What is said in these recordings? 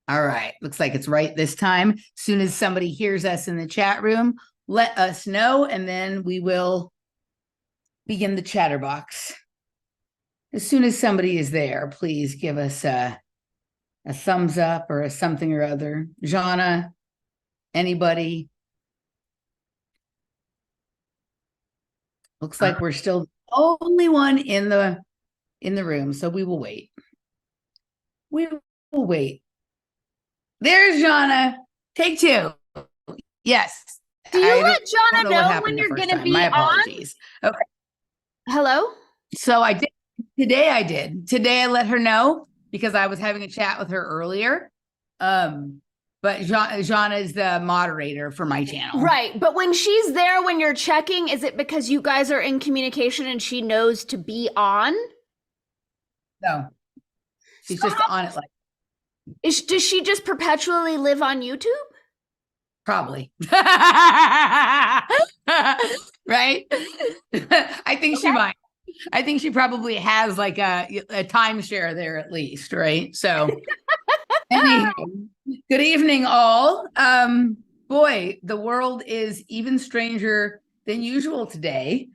All right. Looks like it's right this time. As soon as somebody hears us in the chat room, let us know, and then we will begin the chatterbox. As soon as somebody is there, please give us a thumbs up or a something or other. Jana, anybody? Looks like we're still the only one in the room, so we will wait. We will wait. There's Jana. Take two. Yes. Do you let Jana know when you're going to be on? My apologies. Okay. Hello? So I did. Today I did. Today I let her know because I was having a chat with her earlier. But Jana is the moderator for my channel. Right. But when she's there, when you're checking, is it because you guys are in communication and she knows to be on? No. She's just on it like. Does she just perpetually live on YouTube? Probably. Right? I think she might. I think she probably has like a timeshare there at least, right? So anyway, good evening all. Boy, the world is even stranger than usual today.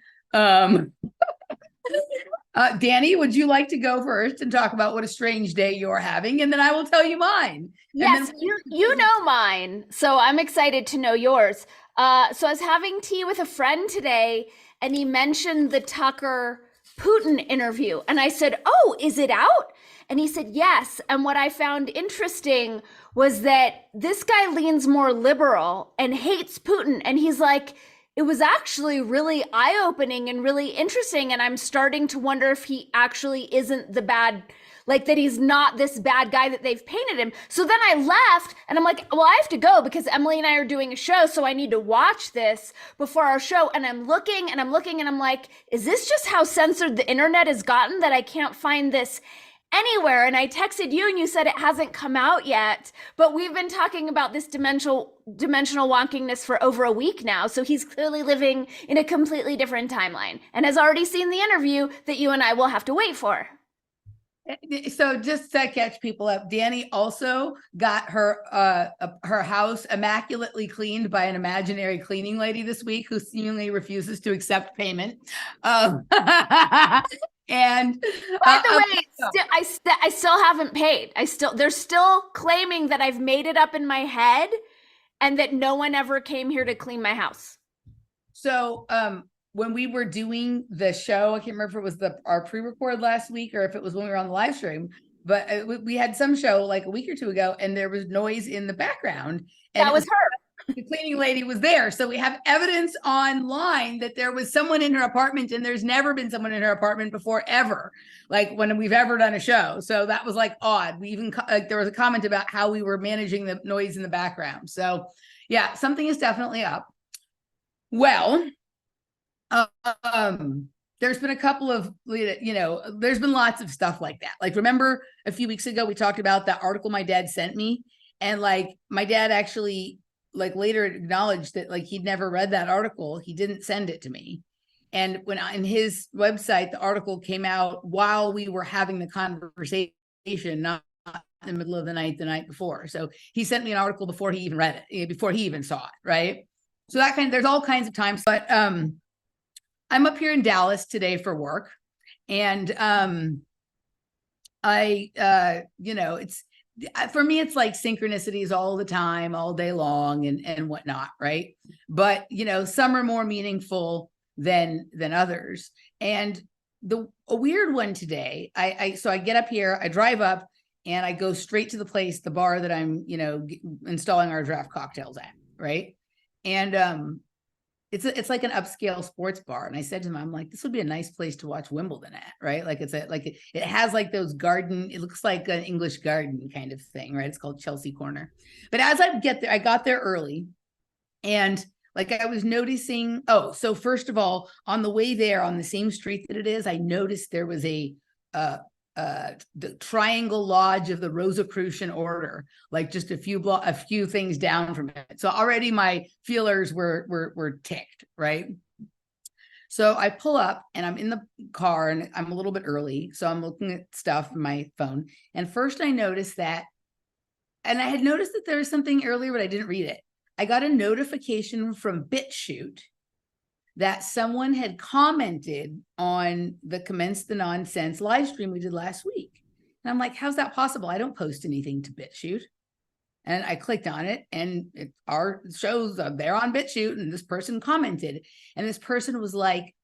Dani, would you like to go first and talk about what a strange day you're having? And then I will tell you mine. Yes, you know mine. So I'm excited to know yours. So I was having tea with a friend today, and he mentioned the Tucker Putin interview. And I said, oh, is it out? And he said, yes. And what I found interesting was that this guy leans more liberal and hates Putin. And he's like, it was actually really eye-opening and really interesting. And I'm starting to wonder if he actually isn't the bad, like that he's not this bad guy that they've painted him. So then I left and I'm like, well, I have to go because Emily and I are doing a show. So I need to watch this before our show. And I'm looking and I'm looking and I'm like, is this just how censored the internet has gotten that I can't find this anywhere? And I texted you and you said it hasn't come out yet, but we've been talking about this dimensional wonkiness for over a week now. So he's clearly living in a completely different timeline and has already seen the interview that you and I will have to wait for. So just to catch people up, Dani also got her house immaculately cleaned by an imaginary cleaning lady this week who seemingly refuses to accept payment. And by the way, I still haven't paid. They're still claiming that I've made it up in my head and that no one ever came here to clean my house. So when we were doing the show, I can't remember if it was our pre-record last week or if it was when we were on the live stream, but we had some show like a week or two ago and there was noise in the background. And that was her. The cleaning lady was there. So we have evidence online that there was someone in her apartment, and there's never been someone in her apartment before, ever, like when we've ever done a show. So that was like odd. We even there was a comment about how we were managing the noise in the background. So yeah, something is definitely up. Well, there's been a couple of, there's been lots of stuff like that. Like, remember a few weeks ago, we talked about that article my dad sent me, and like my dad actually like later acknowledged that like he'd never read that article. He didn't send it to me. And when in his website, the article came out while we were having the conversation, not in the middle of the night before. So he sent me an article before he even read it, before he even saw it. Right. So that there's all kinds of times, but I'm up here in Dallas today for work. And it's, for me, it's like synchronicities all the time, all day long and whatnot. Right. But, some are more meaningful than others. And a weird one today, so I get up here, I drive up and I go straight to the bar that I'm, installing our draft cocktails at. Right. And, it's like an upscale sports bar. And I said to him, I'm like, this would be a nice place to watch Wimbledon at, right? Like it has like those garden, it looks like an English garden kind of thing, right? It's called Chelsea Corner. But as I get there, I got there early and like I was noticing, so first of all, on the way there on the same street that it is, I noticed there was the Triangle Lodge of the Rosicrucian Order, like just a few things down from it. So already my feelers were ticked, right? So I pull up and I'm in the car and I'm a little bit early. So I'm looking at stuff on my phone. And first I noticed that, and I had noticed that there was something earlier, but I didn't read it. I got a notification from BitChute that someone had commented on the Commence the Nonsense live stream we did last week. And I'm like, how's that possible? I don't post anything to BitChute. And I clicked on it and our shows they're on BitChute, and this person commented, and this person was like,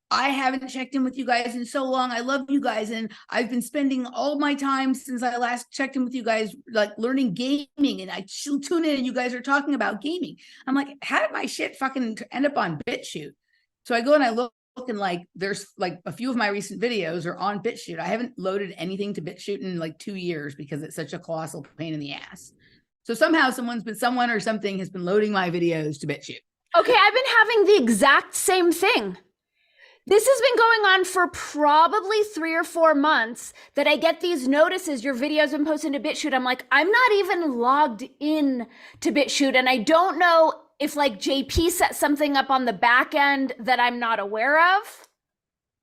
I haven't checked in with you guys in so long. I love you guys. And I've been spending all my time since I last checked in with you guys, like learning gaming. And I tune in and you guys are talking about gaming. I'm like, how did my shit fucking end up on BitChute? So I go and I look and like, there's like a few of my recent videos are on BitChute. I haven't loaded anything to BitChute in like 2 years because it's such a colossal pain in the ass. So somehow someone or something has been loading my videos to BitChute. Okay, I've been having the exact same thing. This has been going on for probably 3 or 4 months that I get these notices, your video's been posted to BitChute. I'm like, I'm not even logged in to BitChute. And I don't know if like JP set something up on the back end that I'm not aware of.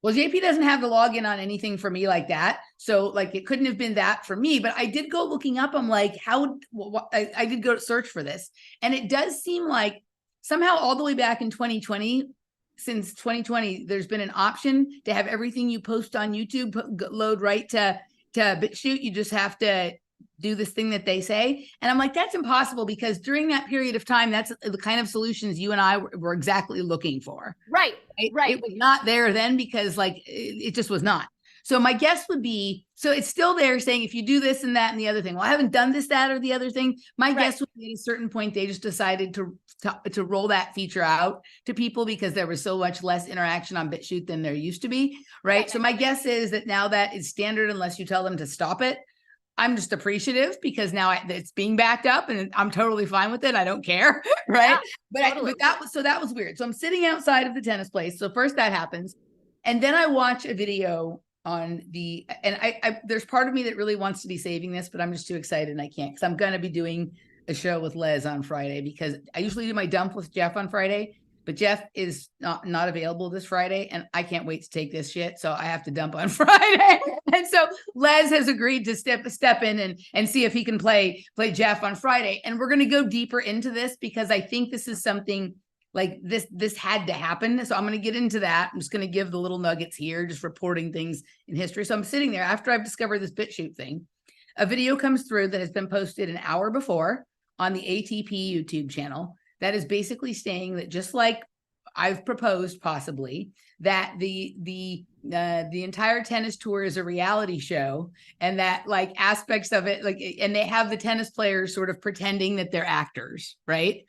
Well, JP doesn't have the login on anything for me like that. So like it couldn't have been that for me, but I did go looking up. I'm like, I did go to search for this. And it does seem like somehow all the way back in 2020, since 2020, there's been an option to have everything you post on YouTube load right to BitChute. You just have to do this thing that they say. And I'm like, that's impossible, because during that period of time, that's the kind of solutions you and I were exactly looking for. Right. It was not there then because like it just was not. So my guess would be, so it's still there saying, if you do this and that and the other thing, well, I haven't done this, that, or the other thing. My guess would be at a certain point, they just decided to roll that feature out to people because there was so much less interaction on BitChute than there used to be. Right. So my guess is that now that is standard, unless you tell them to stop it. I'm just appreciative because now it's being backed up and I'm totally fine with it. I don't care. Right. Yeah, but that was weird. So I'm sitting outside of the tennis place. So first that happens. And then I watch a video on there's part of me that really wants to be saving this, but I'm just too excited and I can't, because I'm going to be doing a show with Les on Friday, because I usually do my dump with Jeff on Friday, but Jeff is not available this Friday and I can't wait to take this shit. So I have to dump on Friday. And so Les has agreed to step in and see if he can play Jeff on Friday. And we're going to go deeper into this because I think this is something like this had to happen. So I'm going to get into that. I'm just going to give the little nuggets here, just reporting things in history. So I'm sitting there after I've discovered this BitChute thing. A video comes through that has been posted an hour before on the ATP YouTube channel. That is basically saying that, just like I've proposed possibly, that the entire tennis tour is a reality show, and that like aspects of it, like, and they have the tennis players sort of pretending that they're actors, right?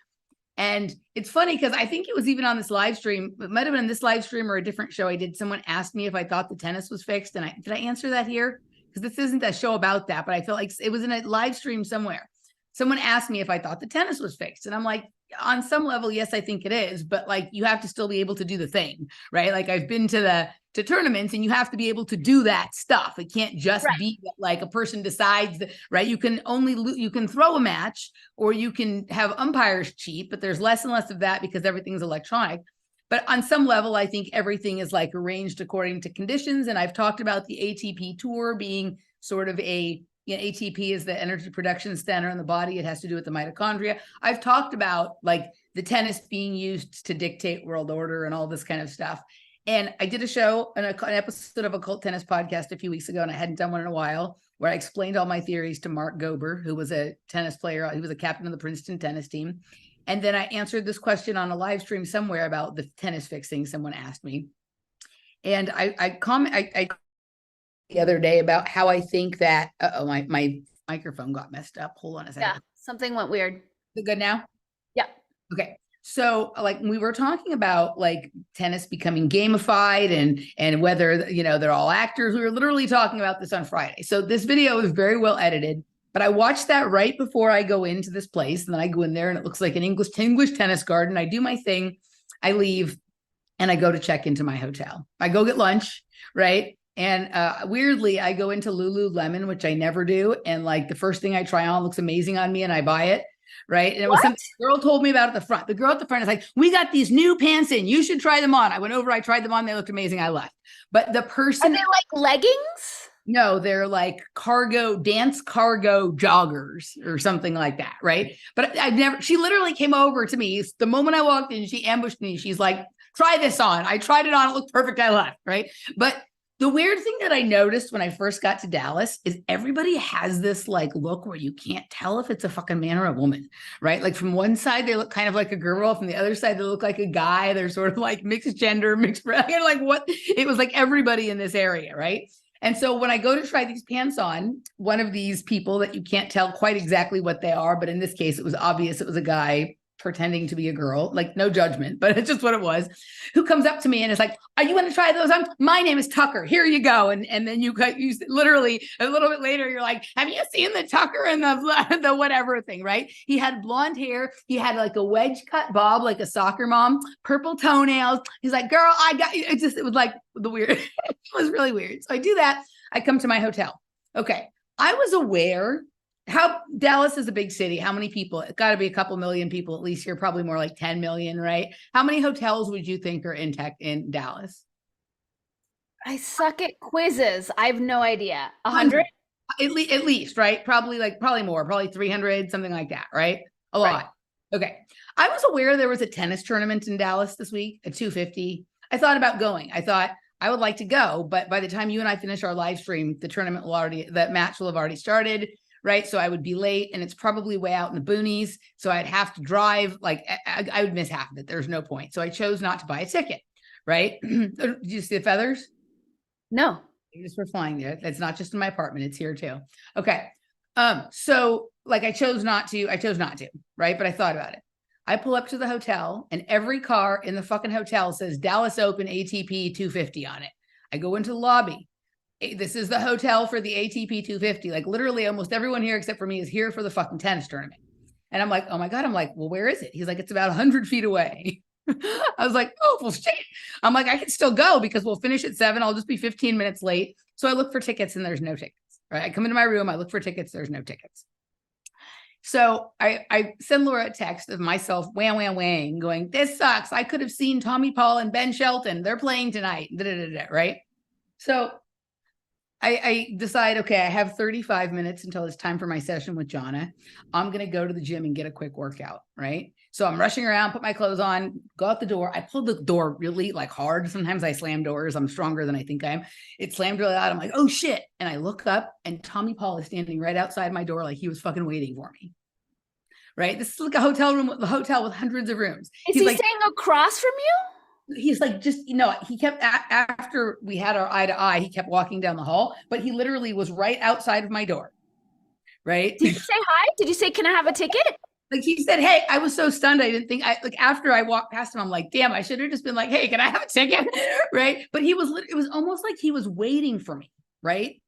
And it's funny because I think it was even on this live stream, it might have been this live stream or a different show I did. Someone asked me if I thought the tennis was fixed. And did I answer that here? Because this isn't a show about that, but I felt like it was in a live stream somewhere. Someone asked me if I thought the tennis was fixed. And I'm like, on some level, yes, I think it is. But like, you have to still be able to do the thing, right? Like I've been to tournaments and you have to be able to do that stuff. It can't just be that, like, a person decides that, right? You can throw a match or you can have umpires cheat, but there's less and less of that because everything's electronic. But on some level, I think everything is like arranged according to conditions. And I've talked about the ATP tour being sort of ATP is the energy production center in the body. It has to do with the mitochondria. I've talked about like the tennis being used to dictate world order and all this kind of stuff. And I did a show, an episode of Occult Tennis Podcast a few weeks ago, and I hadn't done one in a while, where I explained all my theories to Mark Gober, who was a tennis player. He was a captain of the Princeton tennis team. And then I answered this question on a live stream somewhere about the tennis fixing. Someone asked me. And I the other day about how I think that, my microphone got messed up. Hold on a second. Yeah, something went weird. Is it good now? Yeah. Okay. So like we were talking about like tennis becoming gamified and whether, they're all actors. We were literally talking about this on Friday. So this video is very well edited, but I watched that right before I go into this place. And then I go in there and it looks like an English tennis garden. I do my thing. I leave and I go to check into my hotel. I go get lunch, right? And weirdly, I go into Lululemon, which I never do. And like the first thing I try on looks amazing on me and I buy it. right? And it was something the girl told me about at the front. The girl at the front is like, we got these new pants in. You should try them on. I went over, I tried them on. They looked amazing. I left. But the person. Are they like leggings? No, they're like dance cargo joggers or something like that, right? But she literally came over to me the moment I walked in, she ambushed me. She's like, try this on. I tried it on. It looked perfect. I left, right? But the weird thing that I noticed when I first got to Dallas is everybody has this like look where you can't tell if it's a fucking man or a woman, right? Like from one side, they look kind of like a girl. From the other side, they look like a guy. They're sort of like mixed gender, like what? It was like everybody in this area, right? And so when I go to try these pants on, one of these people that you can't tell quite exactly what they are, but in this case, it was obvious it was a guy pretending to be a girl, like no judgment, but it's just what it was, who comes up to me and is like, are you going to try those on? My name is Tucker. Here you go. And then you literally a little bit later, you're like, have you seen the Tucker and the whatever thing, right? He had blonde hair. He had like a wedge cut bob, like a soccer mom, purple toenails. He's like, girl, I got you. It was like the weird, it was really weird. So I do that. I come to my hotel. Okay. I was aware how Dallas is a big city. How many people? It's got to be a couple million people at least here, probably more like 10 million, right? How many hotels would you think are in Dallas? I suck at quizzes. I have no idea. 100? At least, right? Probably more, probably 300, something like that, right? A lot. Right. Okay. I was aware there was a tennis tournament in Dallas this week at 250. I thought about going. I thought I would like to go, but by the time you and I finish our live stream, the match will have already started. Right. So I would be late and it's probably way out in the boonies. So I'd have to drive. Like I would miss half of it. There's no point. So I chose not to buy a ticket. Right. Did you see the feathers? No. They just were flying there. It's not just in my apartment. It's here too. Okay. So like I chose not to. Right. But I thought about it. I pull up to the hotel and every car in the fucking hotel says Dallas Open ATP 250 on it. I go into the lobby. This is the hotel for the ATP 250. Like literally almost everyone here except for me is here for the fucking tennis tournament. And I'm like, oh my God. I'm like, well, where is it? He's like, it's about 100 feet away. I was like, oh, well, shit. I'm like, I can still go because we'll finish at 7. I'll just be 15 minutes late. So I look for tickets and there's no tickets, right? I come into my room. I look for tickets. There's no tickets. So I send Laura a text of myself, whang, going, this sucks. I could have seen Tommy Paul and Ben Shelton. They're playing tonight. Right. So I decide, okay, I have 35 minutes until it's time for my session with Jonna. I'm going to go to the gym and get a quick workout, right? So I'm rushing around, put my clothes on, go out the door. I pulled the door really like hard. Sometimes I slam doors. I'm stronger than I think I am. It slammed really loud. I'm like, oh shit. And I look up and Tommy Paul is standing right outside my door like he was fucking waiting for me. Right? This is like a hotel with hundreds of rooms. Is he like, staying across from you? He's like, just, he kept, after we had our eye to eye, he kept walking down the hall, but he literally was right outside of my door. Right. Did you say hi? Did you say, can I have a ticket? Like he said, hey, I was so stunned. I didn't think after I walked past him, I'm like, damn, I should have just been like, hey, can I have a ticket? Right. But it was almost like he was waiting for me. Right.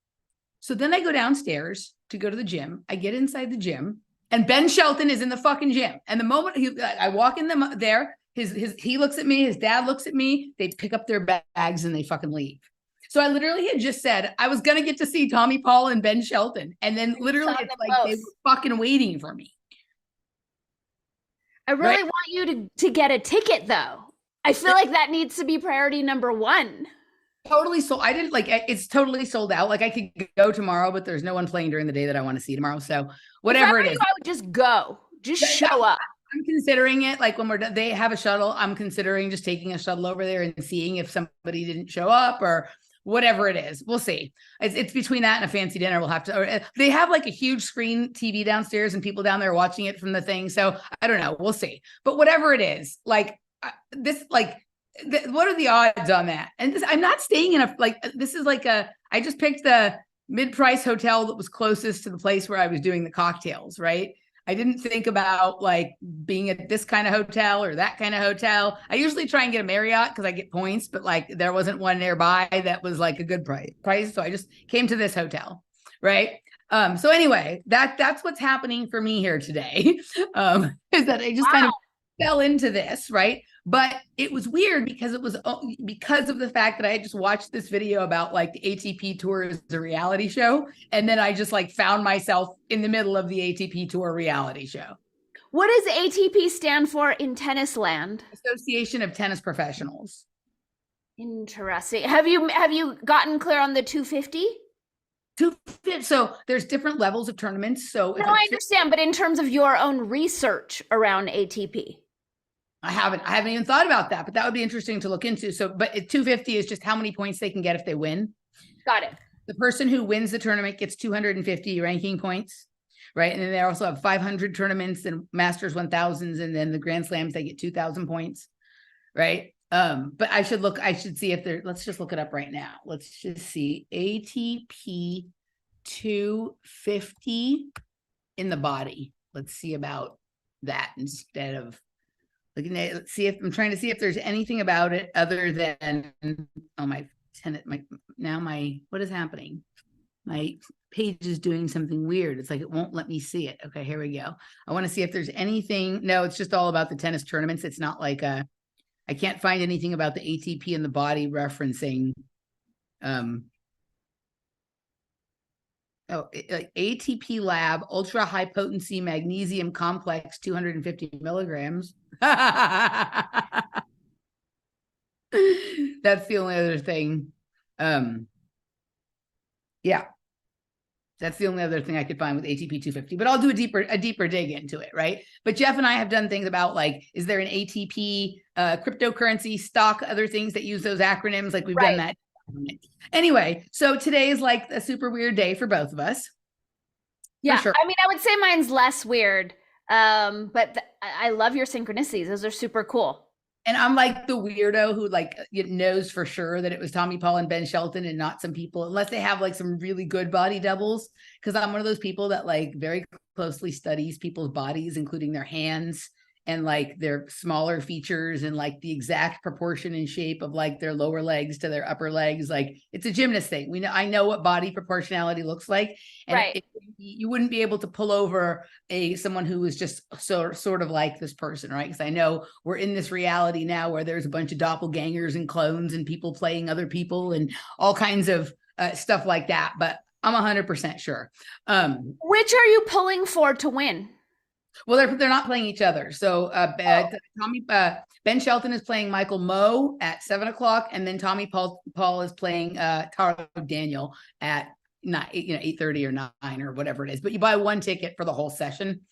So then I go downstairs to go to the gym. I get inside the gym and Ben Shelton is in the fucking gym. And the moment I walk in there, he looks at me, his dad looks at me, they pick up their bags and they fucking leave. So I literally had just said, I was going to get to see Tommy Paul and Ben Shelton. And then literally it's like both. They were fucking waiting for me. I really want you to get a ticket though. I feel like that needs to be priority number 1. Totally. So I didn't it's totally sold out. Like I could go tomorrow, but there's no one playing during the day that I want to see tomorrow. So whatever it is. I would just go, show up. I'm considering it like when they have a shuttle, I'm considering just taking a shuttle over there and seeing if somebody didn't show up or whatever it is. We'll see. It's between that and a fancy dinner. We'll have to, they have like a huge screen TV downstairs and people down there watching it from the thing. So I don't know. We'll see. But whatever it is, what are the odds on that? And I'm not staying in this is I just picked the mid-price hotel that was closest to the place where I was doing the cocktails, right? I didn't think about being at this kind of hotel or that kind of hotel. I usually try and get a Marriott because I get points, but there wasn't one nearby that was like a good price. So I just came to this hotel. Right. So anyway, that's what's happening for me here today. Is that I just kind of fell into this. Right. But it was weird because it was because of the fact that I had just watched this video about the ATP tour as a reality show. And then I just found myself in the middle of the ATP tour reality show. What does ATP stand for in tennis land? Association of Tennis Professionals. Interesting. Have you gotten clear on the 250? So there's different levels of tournaments. So No, I understand, but in terms of your own research around ATP. I haven't even thought about that, but that would be interesting to look into. So, but 250 is just how many points they can get if they win. Got it. The person who wins the tournament gets 250 ranking points, right? And then they also have 500 tournaments and Masters 1000s, and then the Grand Slams, they get 2,000 points, right? But I should see if there, let's just look it up right now. Let's just see ATP 250 in the body. Let's see about that instead of looking at, let's see if I'm trying to see if there's anything about it other than, oh, my tenant, what is happening? My page is doing something weird. It's like, it won't let me see it. Okay, here we go. I want to see if there's anything. No, it's just all about the tennis tournaments. It's not like I can't find anything about the ATP in the body referencing, ATP lab, ultra high potency magnesium complex, 250 milligrams. That's the only other thing. Yeah. That's the only other thing I could find with ATP 250, but I'll do a deeper dig into it, right? But Jeff and I have done things about, like, is there an ATP cryptocurrency stock, other things that use those acronyms? Like, we've done that. Anyway, so today is like a super weird day for both of us. Yeah, sure. I mean, I would say mine's less weird, but I love your synchronicities. Those are super cool. And I'm like the weirdo who like knows for sure that it was Tommy Paul and Ben Shelton and not some people, unless they have like some really good body doubles. Because I'm one of those people that like very closely studies people's bodies, including their hands and like their smaller features and like the exact proportion and shape of like their lower legs to their upper legs. Like, it's a gymnast thing. I know what body proportionality looks like. And right. You wouldn't be able to pull over someone who was just sort of like this person, right? Because I know we're in this reality now where there's a bunch of doppelgangers and clones and people playing other people and all kinds of stuff like that. But I'm 100% sure. Which are you pulling for to win? Well, they're not playing each other. So Ben Shelton is playing Michael Moe at 7:00, and then Tommy Paul is playing Taro Daniel at 8:30 or 9 or whatever it is. But you buy one ticket for the whole session,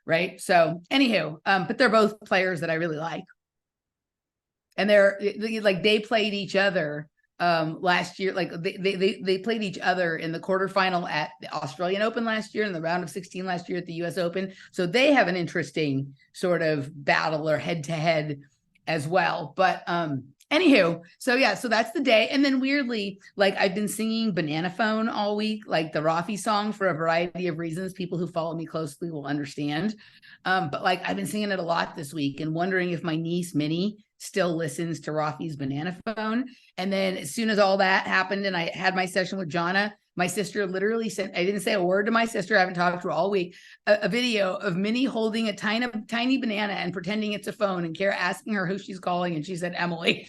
right? So anywho, but they're both players that I really like, and they played each other last year. Like they played each other in the quarterfinal at the Australian Open last year and the round of 16 last year at the US Open. So they have an interesting sort of battle or head to head as well. But anywho, so yeah, so that's the day. And then weirdly, like, I've been singing Banana Phone all week, like the Rafi song, for a variety of reasons. People who follow me closely will understand. But like, I've been singing it a lot this week and wondering if my niece Minnie still listens to Rafi's Banana Phone. And then as soon as all that happened and I had my session with Jonna, my sister literally sent, I didn't say a word to my sister, I haven't talked to her all week, a video of Minnie holding a tiny banana and pretending it's a phone, and Kara asking her who she's calling, and she said Emily.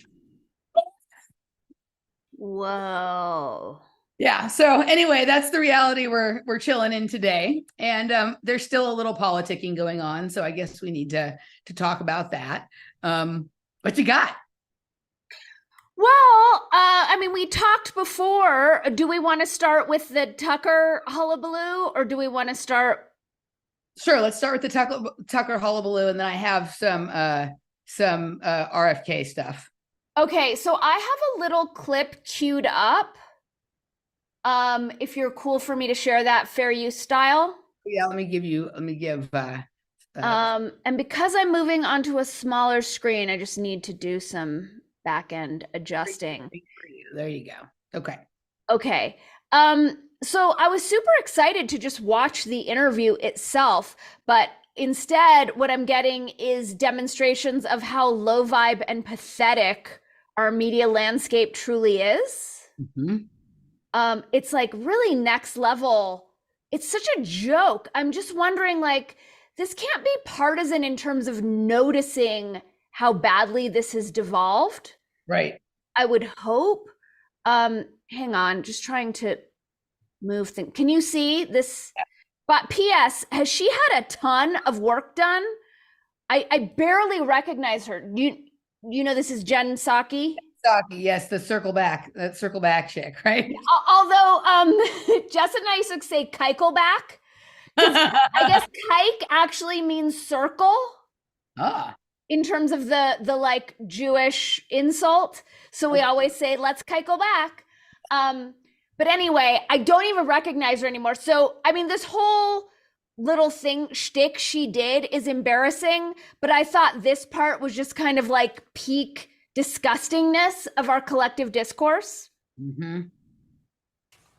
Whoa. Yeah. So anyway, that's the reality we're chilling in today. And there's still a little politicking going on. So I guess we need to talk about that. What you got? Well, I mean, we talked before. Do we want to start with the Tucker hullabaloo, or do we want to start? Sure, let's start with the Tucker hullabaloo, and then I have some RFK stuff. Okay, so I have a little clip queued up. If you're cool for me to share that, fair use style. Yeah, let me give. And because I'm moving onto a smaller screen, I just need to do some back end adjusting. There you go. Okay. Okay. So I was super excited to just watch the interview itself, but instead what I'm getting is demonstrations of how low vibe and pathetic our media landscape truly is. Mm-hmm. It's like really next level. It's such a joke. I'm just wondering, like, this can't be partisan in terms of noticing how badly this has devolved. Right. I would hope. Hang on, just trying to move things. Can you see this? But P.S., has she had a ton of work done? I barely recognize her. You know this is Jen Psaki? Psaki, yes, that circle back chick, right? Although Jess and I used to say Keichelback. I guess kike actually means circle. Ah. In terms of the like Jewish insult. So we always say, let's Keikel back. But anyway, I don't even recognize her anymore. So, I mean, this whole little shtick she did is embarrassing, but I thought this part was just kind of like peak disgustingness of our collective discourse. Mm-hmm.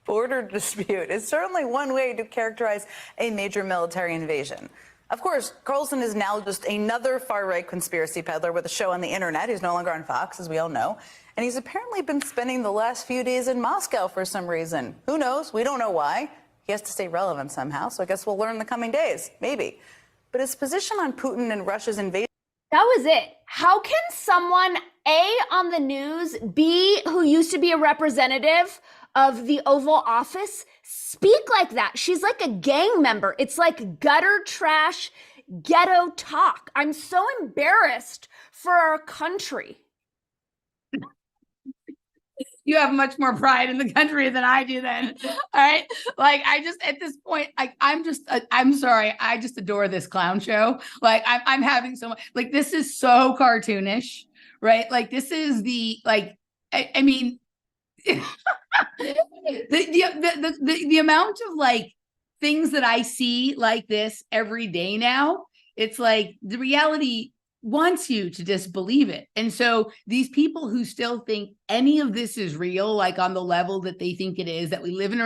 Border dispute is certainly one way to characterize a major military invasion. Of course, Carlson is now just another far-right conspiracy peddler with a show on the internet. He's no longer on Fox, as we all know. And he's apparently been spending the last few days in Moscow for some reason. Who knows? We don't know why. He has to stay relevant somehow, so I guess we'll learn in the coming days, maybe. But his position on Putin and Russia's invasion... That was it. How can someone, A, on the news, B, who used to be a representative of the Oval Office, speak like that? She's like a gang member. It's like gutter trash, ghetto talk. I'm so embarrassed for our country. You have much more pride in the country than I do then. All right. Like, I just, at this point, I'm sorry. I just adore this clown show. Like, I'm having so much, like, this is so cartoonish, right? Like, this is I mean, the amount of like things that I see like this every day now, it's like the reality wants you to disbelieve it. And so these people who still think any of this is real, like on the level that they think it is, that we live in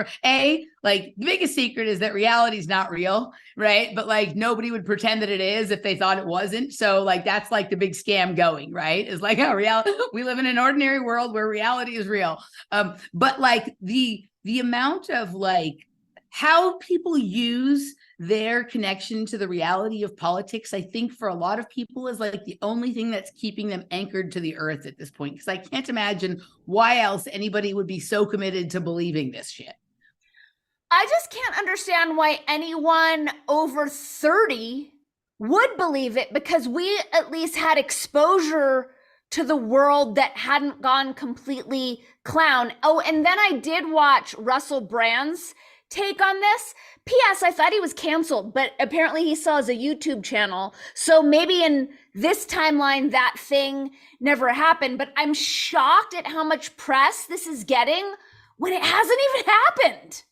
like the biggest secret is that reality is not real, right? But like nobody would pretend that it is if they thought it wasn't. So like that's like the big scam going, right? It's like reality. We live in an ordinary world where reality is real. But like the amount of like how people use their connection to the reality of politics, I think for a lot of people is like the only thing that's keeping them anchored to the earth at this point. Because I can't imagine why else anybody would be so committed to believing this shit. I just can't understand why anyone over 30 would believe it, because we at least had exposure to the world that hadn't gone completely clown. Oh, and then I did watch Russell Brand's take on this. P.S. I thought he was canceled, but apparently he still has a YouTube channel. So maybe in this timeline, that thing never happened. But I'm shocked at how much press this is getting when it hasn't even happened.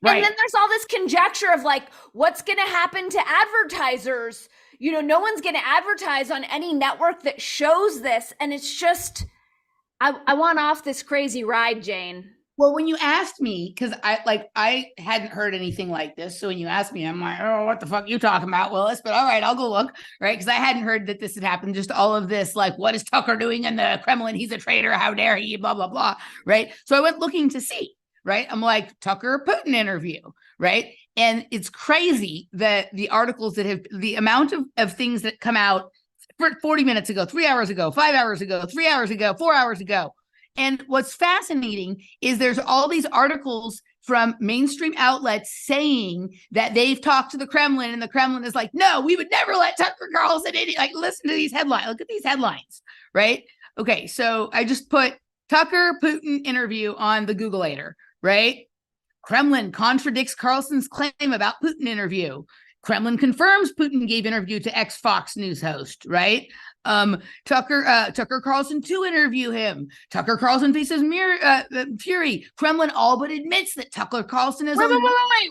Right. And then there's all this conjecture of like, what's going to happen to advertisers? You know, no one's going to advertise on any network that shows this. And it's just, I want off this crazy ride, Jane. Well, when you asked me, because I hadn't heard anything like this. So when you asked me, I'm like, oh, what the fuck are you talking about, Willis? But all right, I'll go look, right? Because I hadn't heard that this had happened. Just all of this, like, what is Tucker doing in the Kremlin? He's a traitor. How dare he? Blah, blah, blah, right? So I went looking to see, right? I'm like, Tucker Putin interview, right? And it's crazy that the articles that have, the amount of things that come out 40 minutes ago, 3 hours ago, 5 hours ago, 3 hours ago, 4 hours ago. And what's fascinating is there's all these articles from mainstream outlets saying that they've talked to the Kremlin, and the Kremlin is like, no, we would never let Tucker Carlson in. Like, listen to these headlines. Look at these headlines, right? Okay, so I just put Tucker Putin interview on the Googleator, right? Kremlin contradicts Carlson's claim about Putin interview. Kremlin confirms Putin gave interview to ex-Fox News host, right? Tucker Carlson to interview him. Tucker Carlson faces fury. Kremlin all but admits that Tucker Carlson is wait.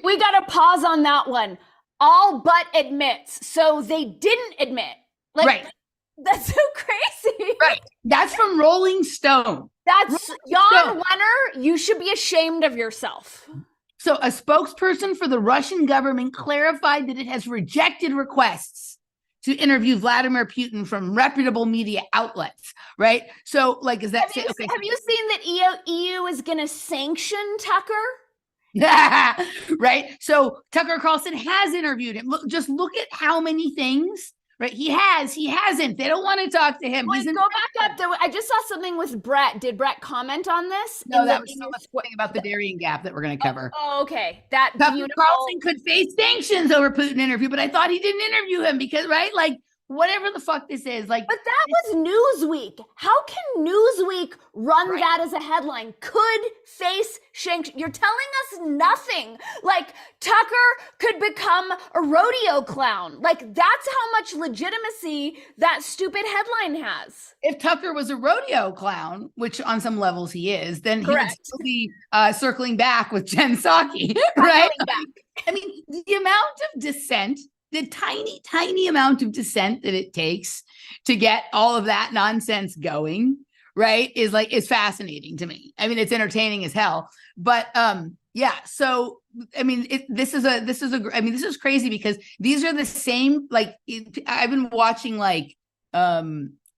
We got to pause on that one. All but admits. So they didn't admit. Like, right. That's so crazy. Right. That's from Rolling Stone. That's Jan Wenner. You should be ashamed of yourself. So a spokesperson for the Russian government clarified that it has rejected requests to interview Vladimir Putin from reputable media outlets, right? So, like, is that... Have you seen that EU is going to sanction Tucker? Right? So Tucker Carlson has interviewed him. Just look at how many things right? He hasn't. They don't want to talk to him. Wait, go back up. I just saw something with Brett. Did Brett comment on this? No, that was something about the Darien Gap that we're going to cover. Oh, okay. That Carlson could face sanctions over Putin interview, but I thought he didn't interview him because, right? Like, whatever the fuck this is, like. But that was Newsweek. How can Newsweek run that as a headline? Could face sanctions. You're telling us nothing. Like, Tucker could become a rodeo clown. Like, that's how much legitimacy that stupid headline has. If Tucker was a rodeo clown, which on some levels he is, then he would still be circling back with Jen Psaki, right? I mean, the amount of dissent, the tiny, tiny amount of dissent that it takes to get all of that nonsense going, right, is fascinating to me. I mean, it's entertaining as hell. But yeah, so I mean, this is crazy because these are the same. Like, I've been watching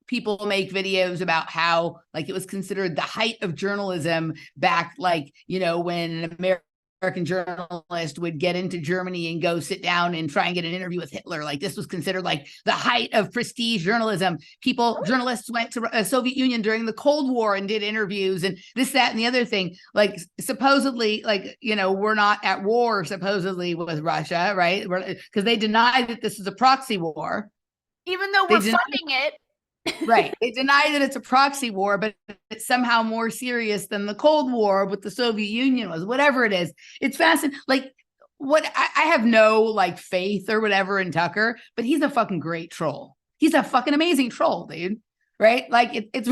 people make videos about how like it was considered the height of journalism back, like, you know, when an American journalist would get into Germany and go sit down and try and get an interview with Hitler. Like, this was considered like the height of prestige journalism. Journalists went to the Soviet Union during the Cold War and did interviews and this, that, and the other thing. Like, supposedly, like, you know, we're not at war supposedly with Russia, right? Because they deny that this is a proxy war. Even though we're funding it. Right. They deny that it's a proxy war, but it's somehow more serious than the Cold War with the Soviet Union was, whatever it is. It's fascinating. Like, I have no like faith or whatever in Tucker, but he's a fucking great troll. He's a fucking amazing troll, dude. Right. Like it's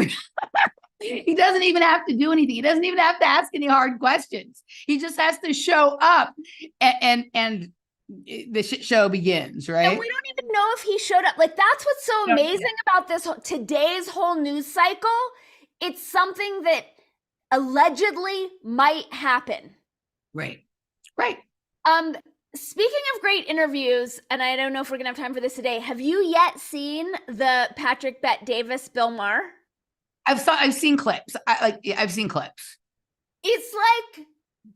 he doesn't even have to do anything. He doesn't even have to ask any hard questions. He just has to show up and the shit show begins, right? And we don't even know if he showed up. Like, that's what's so amazing about this today's whole news cycle. It's something that allegedly might happen. Right. Speaking of great interviews, and I don't know if we're gonna have time for this today, have you yet seen the Patrick Bet Davis Bill Maher? I've seen clips. I've seen clips. It's like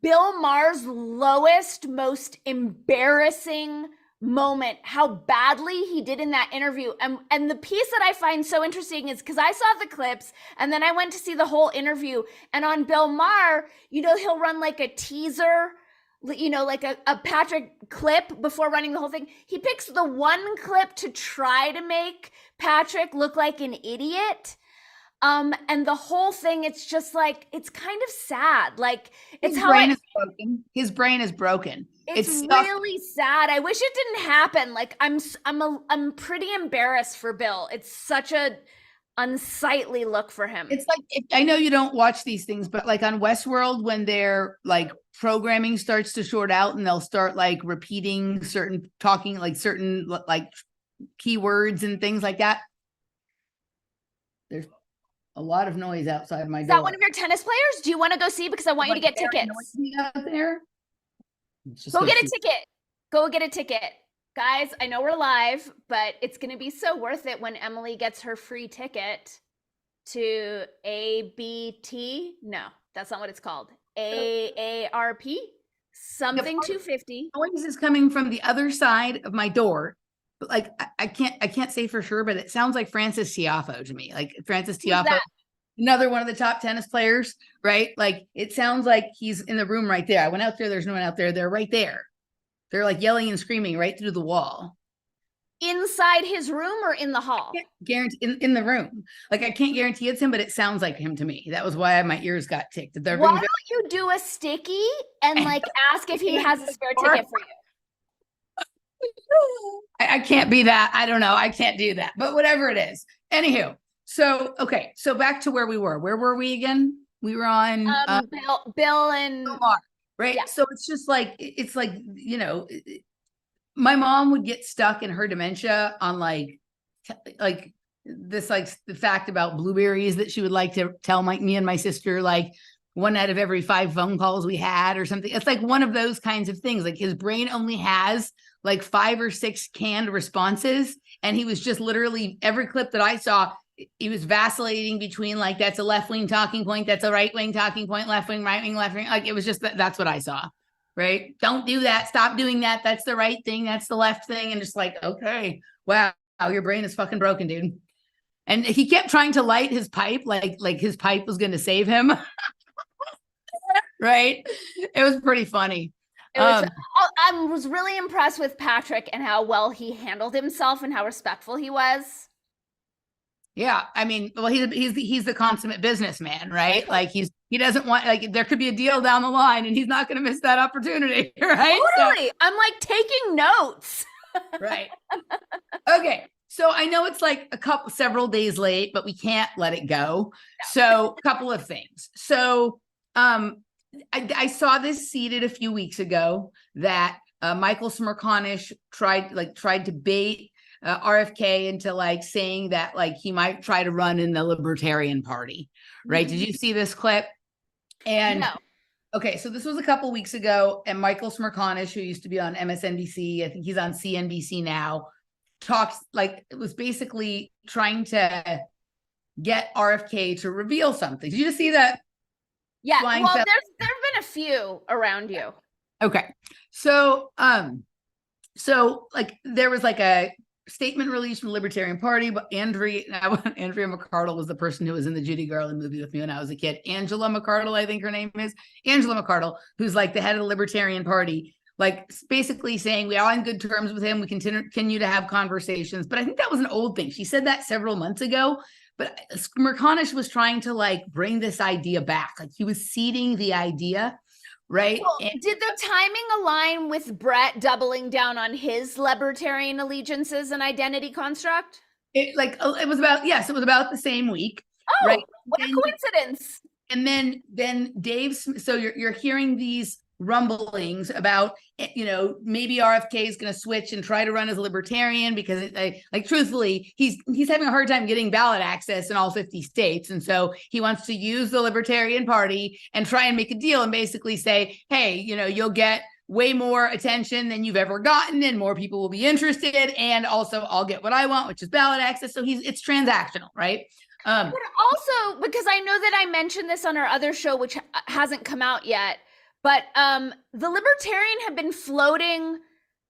Bill Maher's lowest, most embarrassing moment, how badly he did in that interview. And the piece that I find so interesting is because I saw the clips and then I went to see the whole interview. And on Bill Maher, you know, he'll run like a teaser, you know, like a Patrick clip before running the whole thing. He picks the one clip to try to make Patrick look like an idiot. And the whole thing, it's just like, it's kind of sad. Like, it's his brain is broken. His brain is broken. It's really sad. I wish it didn't happen. Like, I'm pretty embarrassed for Bill. It's such a unsightly look for him. It's like, I know you don't watch these things, but like on Westworld, when their like programming starts to short out and they'll start like repeating certain keywords and things like that. There's a lot of noise outside my door. Is that one of your tennis players? Do you want to go see? Because I want you to get tickets. Out there? Go get a ticket. Go get a ticket. Guys, I know we're live, but it's going to be so worth it when Emily gets her free ticket to ABT. No, that's not what it's called. AARP. Something 250. Noise is coming from the other side of my door. Like, I can't say for sure, but it sounds like Francis Tiafoe to me. Like Francis Tiafoe, another one of the top tennis players, right? Like, it sounds like he's in the room right there. I went out there. There's no one out there. They're right there. They're like yelling and screaming right through the wall. Inside his room or in the hall? Guarantee in the room. Like, I can't guarantee it's him, but it sounds like him to me. That was why my ears got ticked. Why don't you do a sticky and like ask if he has a spare ticket for you? I can't be that. I don't know. I can't do that, but whatever it is. Anywho, so, okay. So back to where we were. Where were we again? We were on Bill and Maher, right? Yeah. So it's just like, it's like, you know, my mom would get stuck in her dementia on like this, like the fact about blueberries that she would like to tell me and my sister, like one out of every 5 phone calls we had or something. It's like one of those kinds of things. Like, his brain only has like 5 or 6 canned responses. And he was just literally, every clip that I saw, he was vacillating between like, that's a left-wing talking point, that's a right-wing talking point, left-wing, right-wing, left-wing. Like, it was just that's what I saw, right? Don't do that. Stop doing that. That's the right thing. That's the left thing. And just like, okay, wow. your brain is fucking broken, dude. And he kept trying to light his pipe, like his pipe was going to save him. Right? It was pretty funny. I was really impressed with Patrick and how well he handled himself and how respectful he was. Yeah, I mean, well, he's the consummate businessman, right? Like he doesn't want, like, there could be a deal down the line, and he's not going to miss that opportunity, right? Totally. So, I'm like taking notes. Right. Okay. So I know it's like several days late, but we can't let it go. So a couple of things. So I saw this seeded a few weeks ago that Michael Smerconish tried to bait RFK into like saying that like he might try to run in the Libertarian Party, right? Did you see this clip? And no. Okay, so this was a couple weeks ago, and Michael Smerconish, who used to be on MSNBC, I think he's on CNBC now, it was basically trying to get RFK to reveal something. Did you just see that? Yeah, well, there's been a few around you. Okay, so like there was like a statement released from the Libertarian Party, but Andrea McArdle was the person who was in the Judy Garland movie with me when I was a kid. Angela McArdle, I think her name is. Angela McArdle, who's like the head of the Libertarian Party, like basically saying we are on good terms with him. We continue to have conversations. But I think that was an old thing. She said that several months ago. But Smerconish was trying to like bring this idea back. Like he was seeding the idea. Right. Well, did the timing align with Brett doubling down on his libertarian allegiances and identity construct? It was about the same week. Oh, right? What a coincidence. And then Dave, so you're hearing these rumblings about, you know, maybe RFK is going to switch and try to run as a libertarian because truthfully, he's having a hard time getting ballot access in all 50 states. And so he wants to use the Libertarian Party and try and make a deal and basically say, hey, you know, you'll get way more attention than you've ever gotten and more people will be interested. And also I'll get what I want, which is ballot access. So it's transactional, right? But also, because I know that I mentioned this on our other show, which hasn't come out yet, but the Libertarian have been floating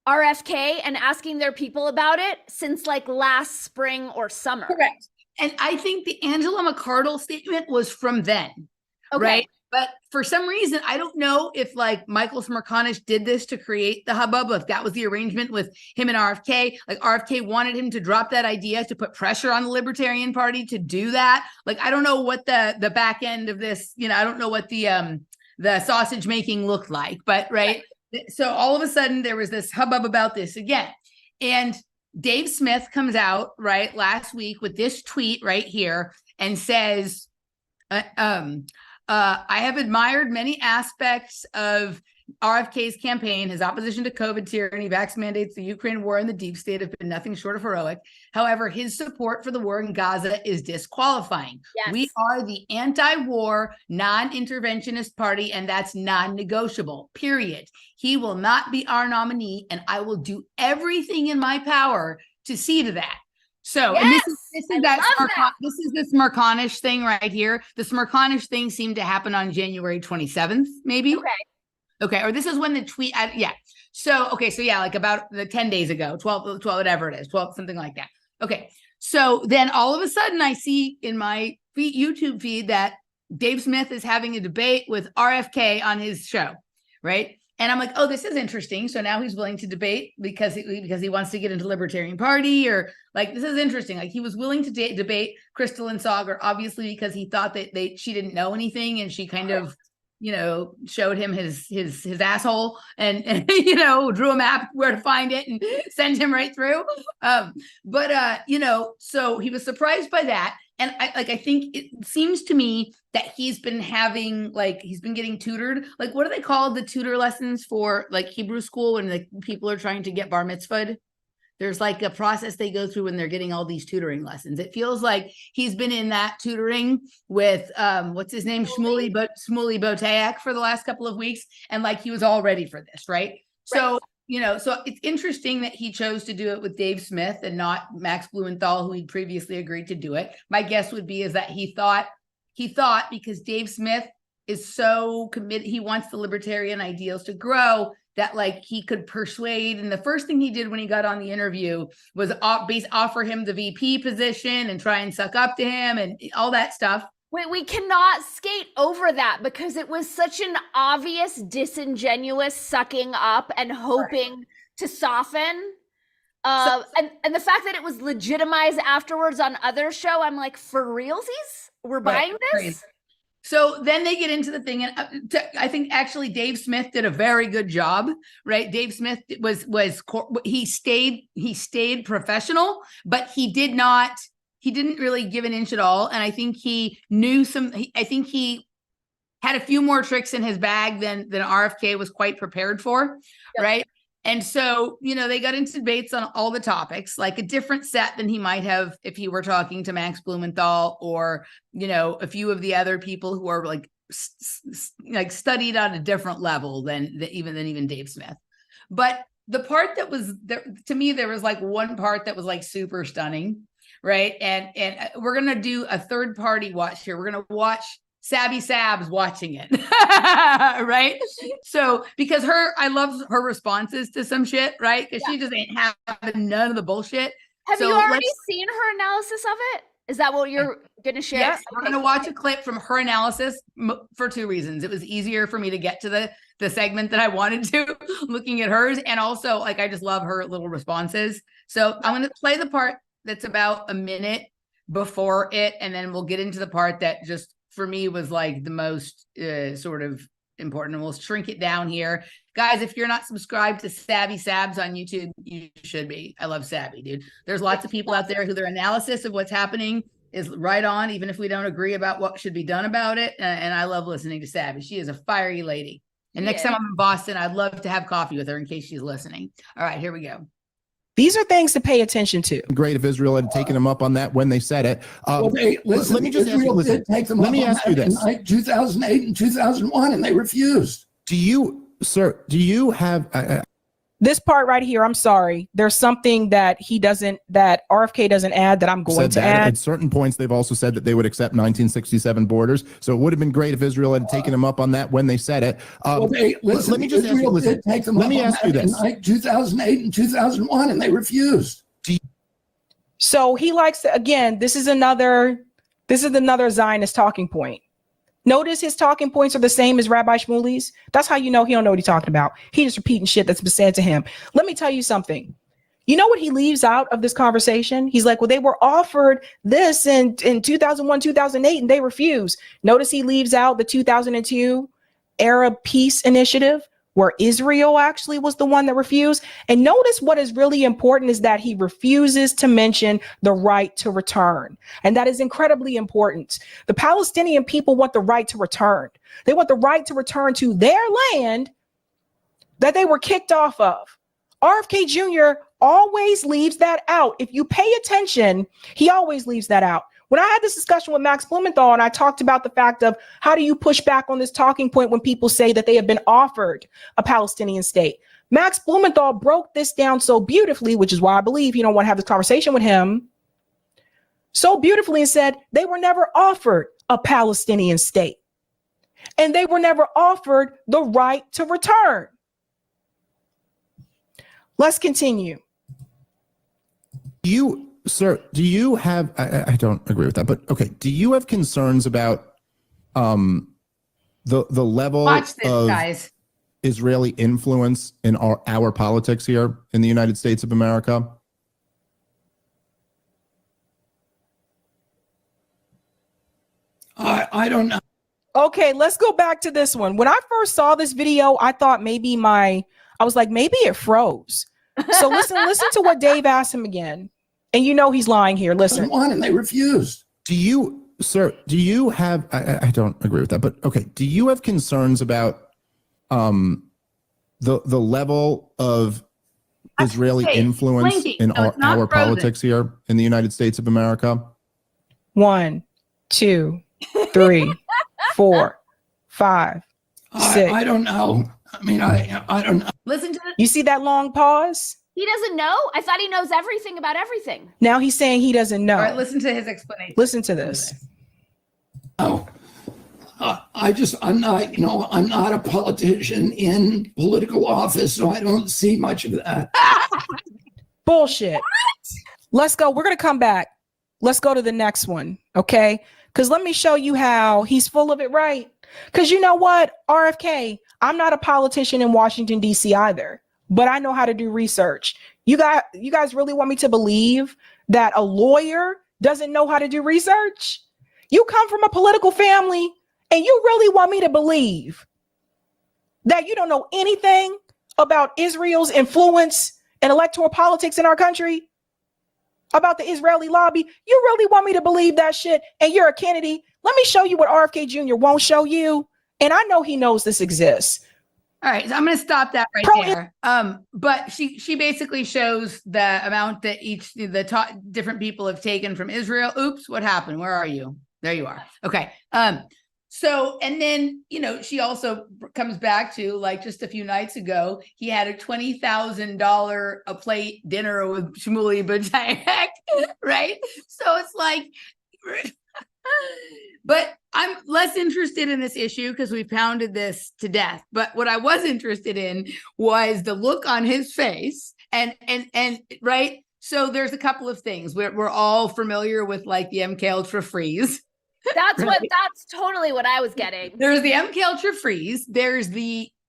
RFK and asking their people about it since like last spring or summer. Correct. And I think the Angela McArdle statement was from then, right? But for some reason, I don't know if like Michael Smerconish did this to create the hubbub, if that was the arrangement with him and RFK. Like RFK wanted him to drop that idea to put pressure on the Libertarian Party to do that. Like, I don't know what the back end of this, you know, I don't know what the sausage making looked like, but right. So all of a sudden there was this hubbub about this again. And Dave Smith comes out right last week with this tweet right here and says, I have admired many aspects of RFK's campaign. His opposition to COVID tyranny, vax mandates, the Ukraine war, and the deep state have been nothing short of heroic. However, his support for the war in Gaza is disqualifying. Yes. We are the anti-war, non-interventionist party, and that's non-negotiable, period. He will not be our nominee, and I will do everything in my power to see to that. So, yes, and this is the Smerconish thing right here. The Smerconish thing seemed to happen on January 27th, maybe. Okay. Or this is when the tweet, yeah. So, okay. So yeah, like about 10 days ago, 12, whatever it is, 12, something like that. Okay. So then all of a sudden I see in my YouTube feed that Dave Smith is having a debate with RFK on his show. Right. And I'm like, oh, this is interesting. So now he's willing to debate because he wants to get into Libertarian Party, or like, this is interesting. Like he was willing to debate Crystal and Sauger, obviously, because he thought that she didn't know anything. And she kind of, you know, showed him his asshole and you know, drew a map where to find it and send him right through. You know, so he was surprised by that. And I think it seems to me that he's been getting tutored. Like, what are they called? The tutor lessons for like Hebrew school when like people are trying to get bar mitzvahed. There's like a process they go through when they're getting all these tutoring lessons. It feels like he's been in that tutoring with, what's his name? Shmuley Boteach for the last couple of weeks. And like, he was all ready for this, right? So, you know, so it's interesting that he chose to do it with Dave Smith and not Max Blumenthal, who he'd previously agreed to do it. My guess would be is that he thought because Dave Smith is so committed, he wants the libertarian ideals to grow, that like he could persuade. And the first thing he did when he got on the interview was offer him the VP position and try and suck up to him and all that stuff. Wait, we cannot skate over that because it was such an obvious, disingenuous sucking up and hoping to soften. And the fact that it was legitimized afterwards on other show, I'm like, for realsies? We're buying this? So then they get into the thing, and I think actually Dave Smith did a very good job, right? Dave Smith he stayed professional, but he didn't really give an inch at all. And I think he knew I think he had a few more tricks in his bag than RFK was quite prepared for, right? And so, they got into debates on all the topics, like a different set than he might have if he were talking to Max Blumenthal or, a few of the other people who are like studied on a different level than even Dave Smith. But the part that was there, to me, there was like one part that was like super stunning, right? And we're going to do a third party watch here. We're going to watch Sabby Sabs watching it. Right. So because I love her responses to some shit, right? Because she just ain't having none of the bullshit. Have you already seen her analysis of it? Is that what you're going to share? Yes, we're going to watch a clip from her analysis for two reasons. It was easier for me to get to the segment that I wanted to, looking at hers. And also, like, I just love her little responses. So I'm going to play the part that's about a minute before it. And then we'll get into the part that just, for me, was like the most sort of important. And we'll shrink it down here. Guys, if you're not subscribed to Savvy Sabs on YouTube, you should be. I love Savvy, dude. There's lots of people out there who their analysis of what's happening is right on, even if we don't agree about what should be done about it. And I love listening to Savvy. She is a fiery lady. And next time I'm in Boston, I'd love to have coffee with her in case she's listening. All right, here we go. These are things to pay attention to. Great if Israel had taken them up on that when they said it. Let me just ask you, let me ask you this. In 2008 and 2001, and they refused. Do you have... This part right here, I'm sorry. There's something that RFK doesn't add that I'm going to add. At certain points, they've also said that they would accept 1967 borders. So it would have been great if Israel had taken them up on that when they said it. Let me just ask you, let me ask you this. In 2008 and 2001, and they refused. So he likes to, again, this is another Zionist talking point. Notice his talking points are the same as Rabbi Shmuley's. That's how you know he don't know what he's talking about. He just repeating shit that's been said to him. Let me tell you something. You know what he leaves out of this conversation? He's like, well, they were offered this in 2001, 2008, and they refused. Notice he leaves out the 2002 Arab Peace Initiative, where Israel actually was the one that refused. And notice what is really important is that he refuses to mention the right to return. And that is incredibly important. The Palestinian people want the right to return. They want the right to return to their land that they were kicked off of. RFK Jr. always leaves that out. If you pay attention, he always leaves that out. When I had this discussion with Max Blumenthal and I talked about the fact of how do you push back on this talking point when people say that they have been offered a Palestinian state, Max Blumenthal broke this down so beautifully, which is why I believe you don't want to have this conversation with him, so beautifully, and said they were never offered a Palestinian state and they were never offered the right to return. Let's continue. Sir, do you have, I don't agree with that, but okay. Do you have concerns about the level of Israeli influence in our politics here in the United States of America? I don't know. Okay, let's go back to this one. When I first saw this video, I thought maybe maybe it froze. So listen to what Dave asked him again. And you know he's lying here. Listen. And they refused. Do you have, I don't agree with that, but okay. Do you have concerns about the level of Israeli influence in our politics here in the United States of America? 1, 2, 3, 4, 5, 6. I don't know. I mean, I don't know. Listen to this. You see that long pause? He doesn't know? I thought he knows everything about everything. Now he's saying he doesn't know. All right, listen to his explanation. Listen to this. Oh, I'm not a politician in political office, so I don't see much of that. Bullshit. What? Let's go. We're going to come back. Let's go to the next one. Okay. Because let me show you how he's full of it, right? Because you know what, RFK, I'm not a politician in Washington, D.C. either, but I know how to do research. You guys really want me to believe that a lawyer doesn't know how to do research? You come from a political family and you really want me to believe that you don't know anything about Israel's influence and electoral politics in our country? About the Israeli lobby? You really want me to believe that shit? And you're a Kennedy? Let me show you what RFK Jr. won't show you. And I know he knows this exists. All right, so I'm going to stop that right there. But she basically shows the amount that the different people have taken from Israel. Oops, what happened? Where are you? There you are. Okay. So, and then, she also comes back to, like, just a few nights ago, he had a $20,000 a plate dinner with Shmuley B'Tayek, right? So it's like, but I'm less interested in this issue because we pounded this to death. But what I was interested in was the look on his face and right. So there's a couple of things. We're all familiar with, like, the MK Ultra freeze. That's totally what I was getting. There's the MK Ultra freeze. There's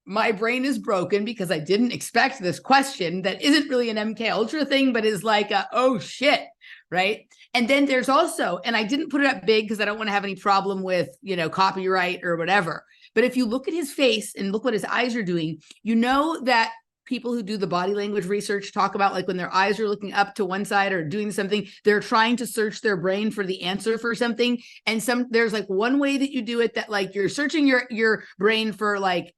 my brain is broken because I didn't expect this question that isn't really an MK Ultra thing, but is like oh shit, right? And then there's also, and I didn't put it up big because I don't want to have any problem with, copyright or whatever. But if you look at his face and look what his eyes are doing, you know that people who do the body language research talk about, like, when their eyes are looking up to one side or doing something, they're trying to search their brain for the answer for something. And there's like one way that you do it that, like, you're searching your brain for, like,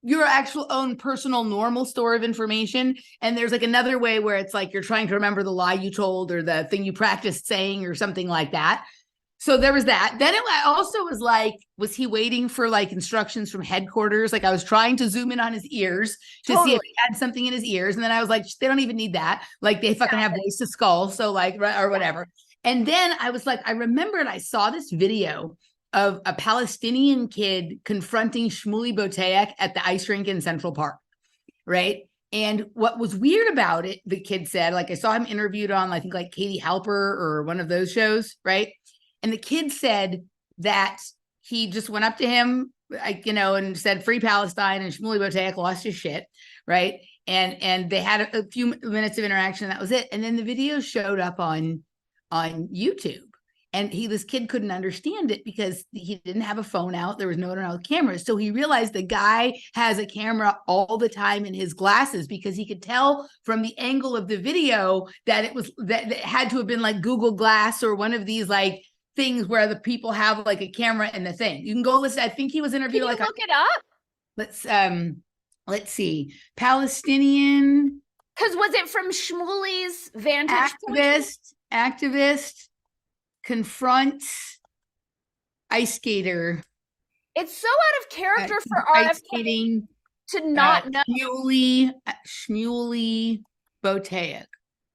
your actual own personal normal store of information. And there's, like, another way where it's like you're trying to remember the lie you told or the thing you practiced saying or something like that. So there was that. Then it also was like, was he waiting for, like, instructions from headquarters? Like, I was trying to zoom in on his ears to see if he had something in his ears. And then I was like, they don't even need that. Like, they fucking have voice to skull. So, like, or whatever. And then I was like, I remembered I saw this video of a Palestinian kid confronting Shmuley B'Tayek at the ice rink in Central Park. Right. And what was weird about it, the kid said, like, I saw him interviewed on, I think, like, Katie Halper or one of those shows. Right. And the kid said that he just went up to him, and said, "Free Palestine," and Shmuley B'Tayek lost his shit, right? And they had a few minutes of interaction, and that was it. And then the video showed up on YouTube, and this kid couldn't understand it because he didn't have a phone out. There was no one with cameras, so he realized the guy has a camera all the time in his glasses because he could tell from the angle of the video that it had to have been like Google Glass or one of these, like, things where the people have, like, a camera in the thing. You can go listen. I think he was interviewed. Can you look it up? Let's see. Palestinian. Because was it from Shmuley's vantage point? Activist confronts ice skater. It's so out of character for RFK skating, to not know. Shmuley B'Tayek.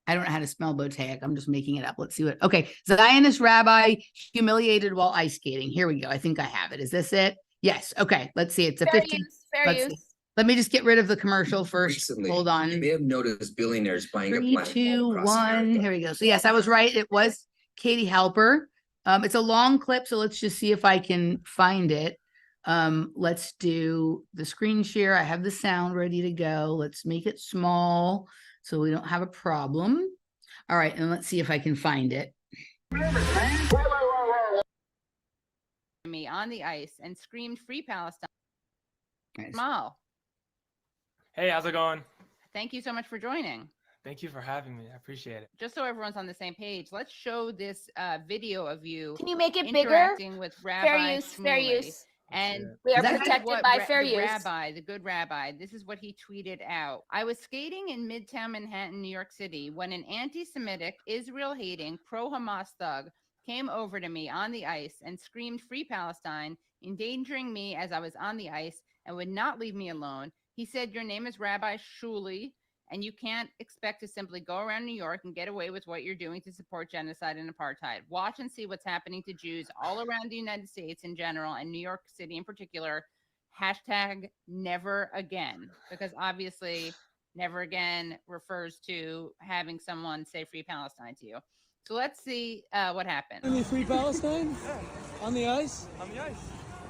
I don't know how to spell B'Tayek. I'm just making it up. Let's see what. Okay. Zionist rabbi humiliated while ice skating. Here we go. I think I have it. Is this it? Yes. Okay. Let's see. It's a 15. Fair use. Let me just get rid of the commercial first. Recently, hold on. You may have noticed billionaires buying 3, up 2, 1. Here we go. So yes, I was right. It was Katie Halper. It's a long clip, so let's just see if I can find it. Let's do the screen share. I have the sound ready to go. Let's make it small so we don't have a problem. All right, and let's see if I can find it. Me on the ice and screamed "Free Palestine." Nice. Maher. Hey, how's it going? Thank you so much for joining. Thank you for having me. I appreciate it. Just so everyone's on the same page, let's show this video of you. Can you make it bigger? Interacting with Rabbi Fair use. Fair Shmuley. use. And we are this is protected what by fair the use. The good rabbi, this is what he tweeted out. I was skating in Midtown Manhattan, New York City, when an anti-Semitic, Israel-hating, pro-Hamas thug came over to me on the ice and screamed "Free Palestine," endangering me as I was on the ice and would not leave me alone. He said, "Your name is Rabbi Shmuley. And you can't expect to simply go around New York and get away with what you're doing to support genocide and apartheid. Watch and see what's happening to Jews all around the United States in general, and New York City in particular. Hashtag never again, because obviously never again refers to having someone say free Palestine to you. So let's see what happened. Free Palestine? Yeah. On the ice? On the ice.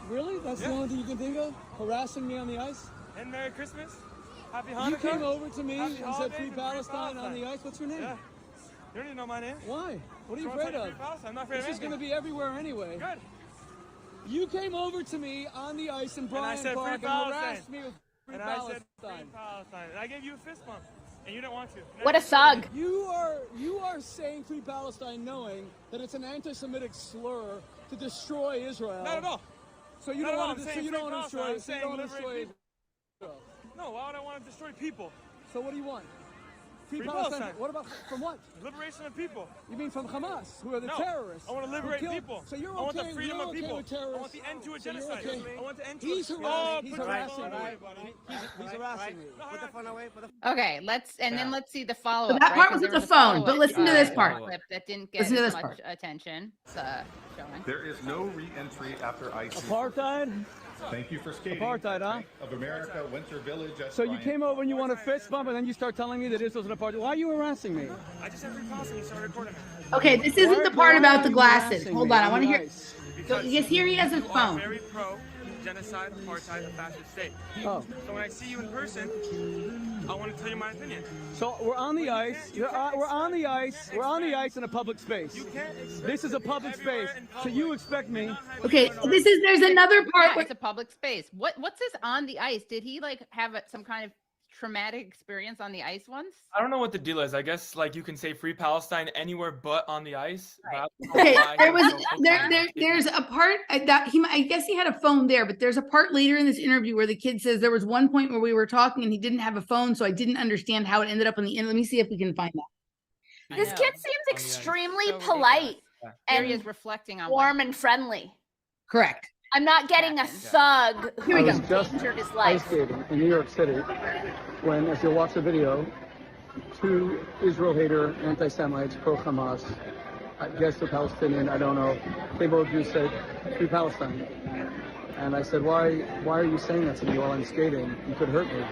Really? That's the only thing you can think of? Harassing me on the ice? And Merry Christmas. Happy Hanukkah. You came over to me Happy and said holidays free and Palestine on the ice. What's your name? Yeah. You don't even know my name. Why? What are you So I'm afraid of? free Palestine. I'm not afraid This of is going to anything. be everywhere anyway. Good. You came over to me on the ice in I Bryant said Park free and harassed Palestine. me with free And Palestine. I said free Palestine. And I gave you a fist bump. And you didn't want to. What a thug. You are saying free Palestine knowing that it's an anti-Semitic slur to destroy Israel. Not at all. So you Not don't at all. want I'm to saying you free don't want to Palestine. destroy I'm you don't want saying to destroy liberate Israel. No, why would I want to destroy people? So what do you want? Free Free Palestine. Palestine. What about from what? Liberation of people. You mean from Hamas, who are the No, terrorists? I want to who liberate killed- people. So you're okay, I want the freedom you're of okay people. with terrorists. I want the end to a So you're genocide. okay. I want the end to He's a harassing, he's put the harassing phone me. away, buddy. He's harassing me. Put the phone away. Okay, then let's see the follow So up. that part was with the phone, but listen to this part. Clip that didn't get Listen to as this much part. attention. It's showing. There is no re-entry after ice. Apartheid? Thank you for skating. Apartheid, huh? Bank of America, Winter Village. at So you Bryant. came over and you want a fist bump, and then you start telling me that Israel's an apartheid. Why are you harassing me? I just said free Palestine. You started recording me. Okay, this isn't the part Why about are the you glasses. harassing Hold me on, I want to the hear. ice? So yes, here he has his You are phone. very pro genocide, apartheid, and fascist state. Oh, So when I see you in person, I want to tell you my opinion. so we're on the ice. We're on the ice. We're on the ice in a public space. You can't expect This is a public space. So you expect me? Okay, there's another part. Yeah, where, it's a public space. What's this on the ice? Did he like have some kind of traumatic experience on the ice once? I don't know what the deal is. I guess like you can say free Palestine anywhere but on the ice. Right. okay, there's a part that I guess he had a phone there, but there's a part later in this interview where the kid says there was one point where we were talking and he didn't have a phone, so I didn't understand how it ended up on the end. Let me see if we can find that. This know. kid seems extremely So polite There he is and reflecting on warm and friendly. Correct. I'm not getting a thug Here we who go. endangered his life. skating in New York City when, as you'll watch the video, two Israel hater anti-Semites pro-Hamas, I guess they're Palestinian, I don't know, they both just said free Palestine. And I said, why are you saying that to me while I'm skating? You could hurt me.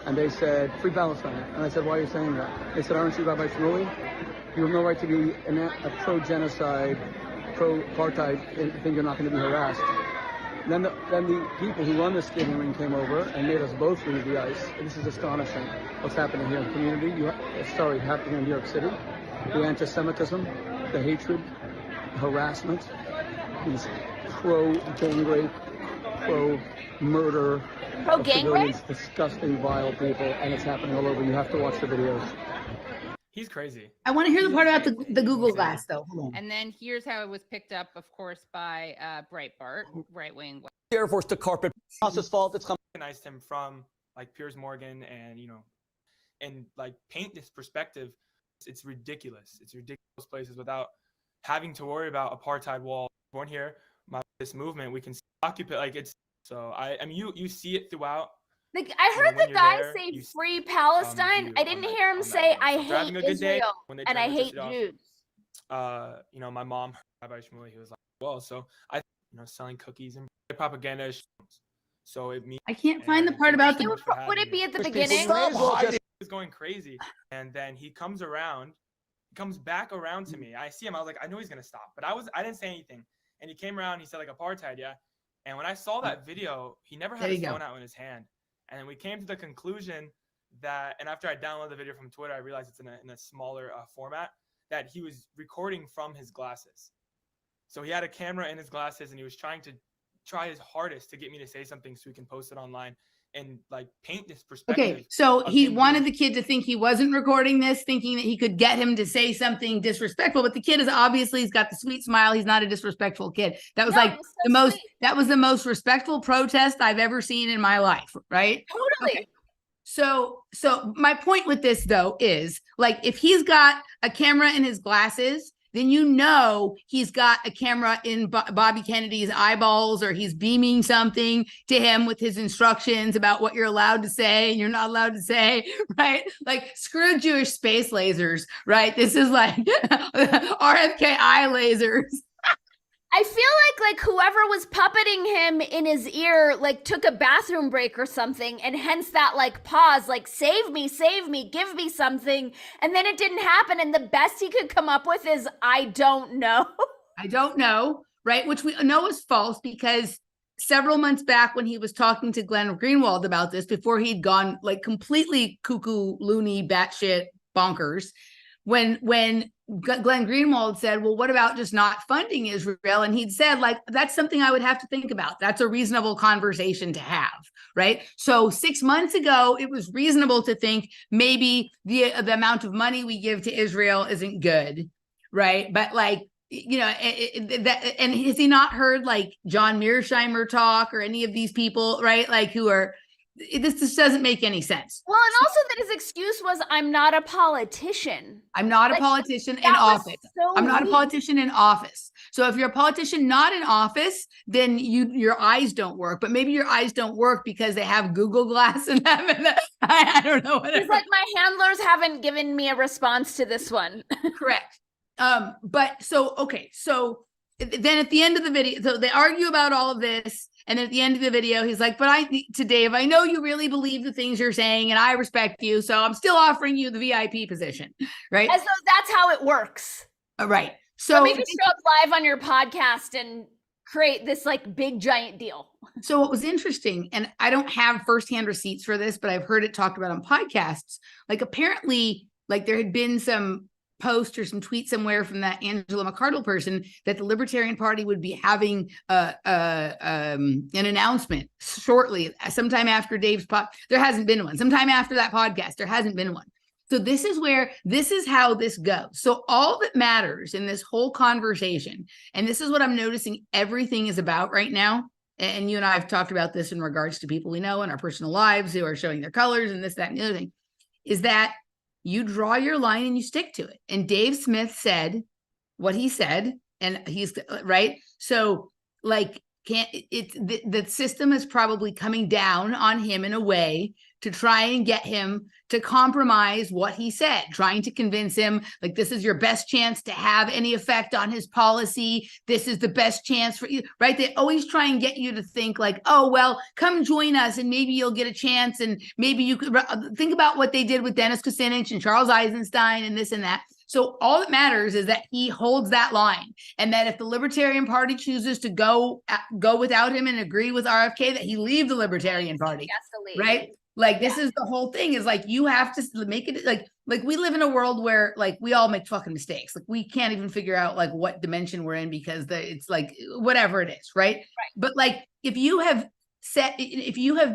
And they said, free Palestine. And I said, why are you saying that? They said, aren't you Rabbi Shmuley? You have no right to be a pro-genocide, pro-apartheid, and think you're not going to be harassed. Then the people who run the skating ring came over and made us both leave the ice. This is astonishing. What's happening here in the community? Happening in New York City. The anti-Semitism, the hatred, harassment, these pro-gang rape, pro-murder, Pro-gang rape? disgusting, vile people, and it's happening all over. You have to watch the videos. He's crazy. I want to hear the part about the Google Glass though. Hold on. And then here's how it was picked up, of course, by Breitbart, right wing. Air Force to carpet. Hamas's fault. It's Recognized him from like Piers Morgan and and like paint this perspective. It's ridiculous. It's ridiculous places without having to worry about apartheid wall. Born here, this movement we can occupy. Like it's so. I mean you see it throughout. Like I heard when the you're guy there, say you free Palestine. view I on didn't that- hear him on that say note. I So if they're having hate a good day, Israel when they and turn I this hate shit off, Jews. My mom, Rabbi Shmuley, he was like, well, so I, selling cookies and propaganda. So it means I can't find the part about the. Would it be at the beginning? He was going crazy, and then he comes back around to me. I see him. I was like, I know he's gonna stop, but I didn't say anything. And he came around. He said like apartheid, yeah. And when I saw that video, he never had his phone out in his hand. And then we came to the conclusion that, and after I downloaded the video from Twitter, I realized it's in a smaller format, that he was recording from his glasses. So he had a camera in his glasses and he was trying his hardest to get me to say something so he can post it online and like paint this perspective. Okay, so he wanted the kid to think he wasn't recording this, thinking that he could get him to say something disrespectful. But the kid is obviously, he's got the sweet smile. He's not a disrespectful kid. That was that was the most respectful protest I've ever seen in my life, right? Totally. Okay. So my point with this though is like if he's got a camera in his glasses then you know he's got a camera in Bobby Kennedy's eyeballs, or he's beaming something to him with his instructions about what you're allowed to say and you're not allowed to say, right? Like, screw Jewish space lasers, right? This is like RFK eye lasers. I feel like whoever was puppeting him in his ear, like, took a bathroom break or something, and hence that, like, pause, like, save me, give me something. And then it didn't happen. And the best he could come up with is, I don't know. I don't know, right? Which we know is false, because several months back when he was talking to Glenn Greenwald about this, before he'd gone like completely cuckoo, loony, batshit bonkers, when Glenn Greenwald said, well, what about just not funding Israel? And he'd said, like, that's something I would have to think about. That's a reasonable conversation to have, right? So 6 months ago, it was reasonable to think maybe the amount of money we give to Israel isn't good, right? But like, you know, and has he not heard like John Mearsheimer talk, or any of these people, right? Like, who are, this just doesn't make any sense. Well, and also that his excuse was, I'm not a politician. I'm not a politician in office. I'm not a politician in office. So if you're a politician not in office, then your eyes don't work. But maybe your eyes don't work because they have Google Glass in them. And I don't know. Whatever. It's like, my handlers haven't given me a response to this one. Correct. But so, okay. So then at the end of the video, so they argue about all of this. And then at the end of the video, he's like, but to Dave, I know you really believe the things you're saying, and I respect you. So I'm still offering you the VIP position. Right. As though that's how it works. Right. So maybe show up live on your podcast and create this like big giant deal. So what was interesting, and I don't have firsthand receipts for this, but I've heard it talked about on podcasts. Like, apparently, like, there had been some post or some tweet somewhere from that Angela McArdle person that the Libertarian Party would be having an announcement shortly, sometime after Dave's there hasn't been one. Sometime after that podcast, there hasn't been one. So this is how this goes. So all that matters in this whole conversation, and this is what I'm noticing everything is about right now, and you and I have talked about this in regards to people we know in our personal lives who are showing their colors and this, that, and the other thing, is that you draw your line and you stick to it. And Dave Smith said what he said, and he's right. So like, the system is probably coming down on him in a way to try and get him to compromise what he said, trying to convince him, like, this is your best chance to have any effect on his policy. This is the best chance for you, right? They always try and get you to think like, oh, well, come join us and maybe you'll get a chance. And maybe you could think about what they did with Dennis Kucinich and Charles Eisenstein and this and that. So all that matters is that he holds that line, and that if the Libertarian Party chooses to go without him and agree with RFK, that he leave the Libertarian Party, right? Like, this is the whole thing, is like, you have to make it like we live in a world where like we all make fucking mistakes. Like, we can't even figure out like what dimension we're in, because it's like whatever it is, right? But like, if you have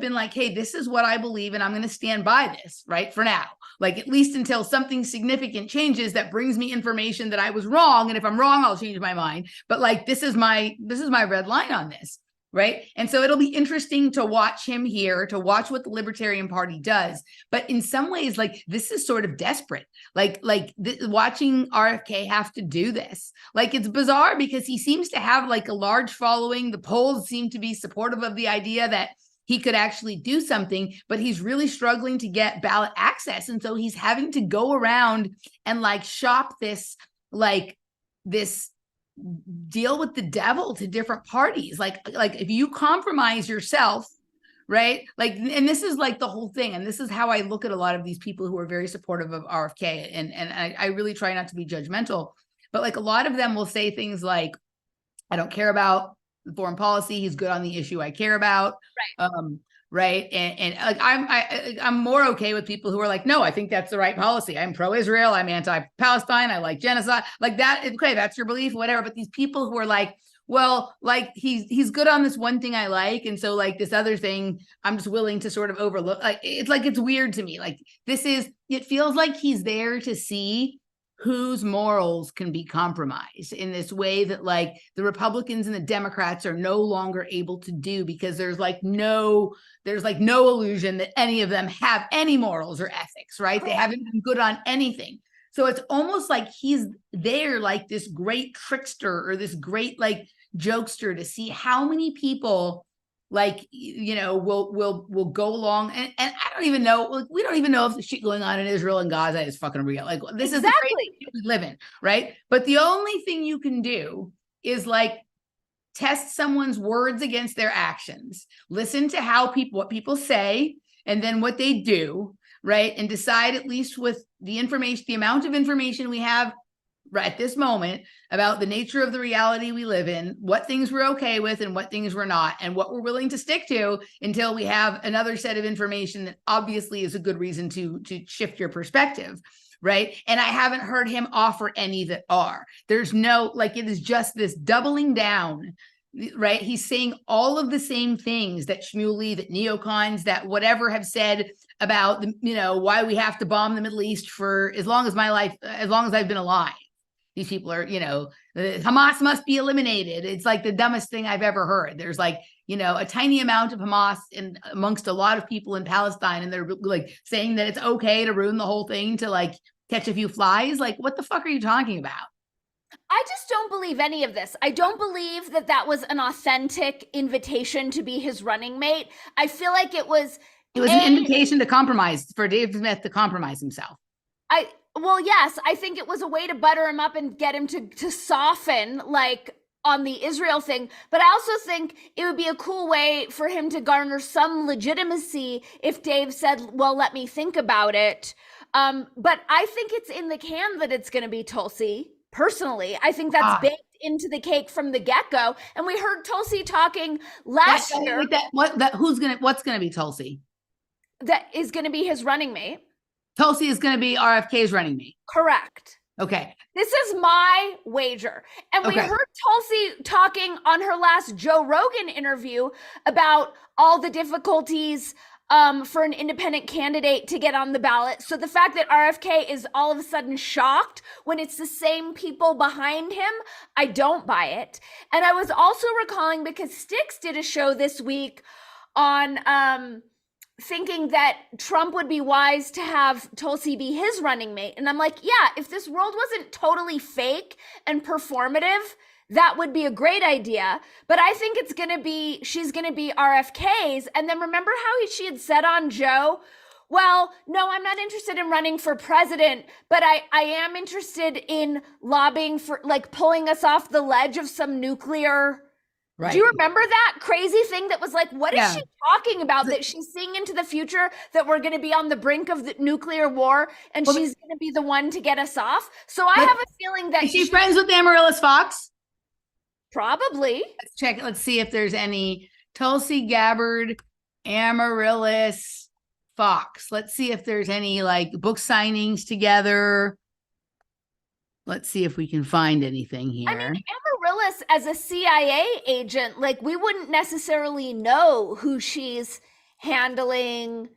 been like, hey, this is what I believe and I'm going to stand by this, right, for now, like, at least until something significant changes that brings me information that I was wrong, and if I'm wrong, I'll change my mind, but like, this is my red line on this, right? And so it'll be interesting to watch him here, to watch what the Libertarian Party does. But in some ways, like, this is sort of desperate, watching RFK have to do this. Like, it's bizarre because he seems to have like a large following. The polls seem to be supportive of the idea that he could actually do something, but he's really struggling to get ballot access. And so he's having to go around and like shop this deal with the devil to different parties. Like if you compromise yourself, right? Like, and this is like the whole thing. And this is how I look at a lot of these people who are very supportive of RFK. And I really try not to be judgmental, but like, a lot of them will say things like, I don't care about foreign policy. He's good on the issue I care about. Right. Right. And like, I'm more okay with people who are like, no, I think that's the right policy. I'm pro-Israel. I'm anti-Palestine. I like genocide, like that. Okay, that's your belief, whatever. But these people who are like, well, like, he's good on this one thing I like, and so like this other thing, I'm just willing to sort of overlook. Like, it's weird to me. Like, it feels like he's there to see whose morals can be compromised in this way that like the Republicans and the Democrats are no longer able to do, because there's no illusion that any of them have any morals or ethics, right? They haven't been good on anything. So it's almost like he's there like this great trickster or this great like jokester to see how many people like, you know, will go along. And I don't even know, like, we don't even know if the shit going on in Israel and Gaza is fucking real. Like this is the great shit we live in, right? But the only thing you can do is like test someone's words against their actions, listen to what people say, and then what they do, right? And decide, at least with the information, the amount of information we have right at this moment about the nature of the reality we live in, what things we're okay with and what things we're not, and what we're willing to stick to until we have another set of information that obviously is a good reason to shift your perspective. Right. And I haven't heard him offer any that are. There's no, like, it is just this doubling down, right? He's saying all of the same things that Shmuley, that neocons, that whatever have said about, the, you know, why we have to bomb the Middle East for as long as my life, as long as I've been alive. These people are, you know, Hamas must be eliminated. It's like the dumbest thing I've ever heard. There's like, you know, a tiny amount of Hamas in amongst a lot of people in Palestine, and they're like saying that it's okay to ruin the whole thing to like catch a few flies. Like, what the fuck are you talking about? I just don't believe any of this. I don't believe that that was an authentic invitation to be his running mate. I feel like it was an invitation to compromise, for Dave Smith to compromise himself. Well, yes, I think it was a way to butter him up and get him to soften, like, on the Israel thing. But I also think it would be a cool way for him to garner some legitimacy if Dave said, well, let me think about it. But I think it's in the can that it's going to be Tulsi. Personally, I think that's baked into the cake from the get-go. And we heard Tulsi talking last year. What's going to be Tulsi? That is going to be his running mate. Tulsi is going to be RFK's running mate. Correct. Okay. This is my wager. And we heard Tulsi talking on her last Joe Rogan interview about all the difficulties for an independent candidate to get on the ballot. So the fact that RFK is all of a sudden shocked when it's the same people behind him, I don't buy it. And I was also recalling, because Styx did a show this week on thinking that Trump would be wise to have Tulsi be his running mate. And I'm like, yeah, if this world wasn't totally fake and performative, that would be a great idea. But I think she's going to be RFK's. And then remember how she had said on Joe, well, no, I'm not interested in running for president, but I am interested in lobbying for, like, pulling us off the ledge of some nuclear. Right. Do you remember that crazy thing that was like, what is she talking about? That she's seeing into the future that we're going to be on the brink of the nuclear war, and she's going to be the one to get us off. So I have a feeling that is she friends with Amaryllis Fox? Probably. Let's check. Let's see if there's any Tulsi Gabbard, Amaryllis Fox. Let's see if there's any like book signings together. Let's see if we can find anything here. I mean, Amaryllis as a CIA agent, like, we wouldn't necessarily know who she's handling,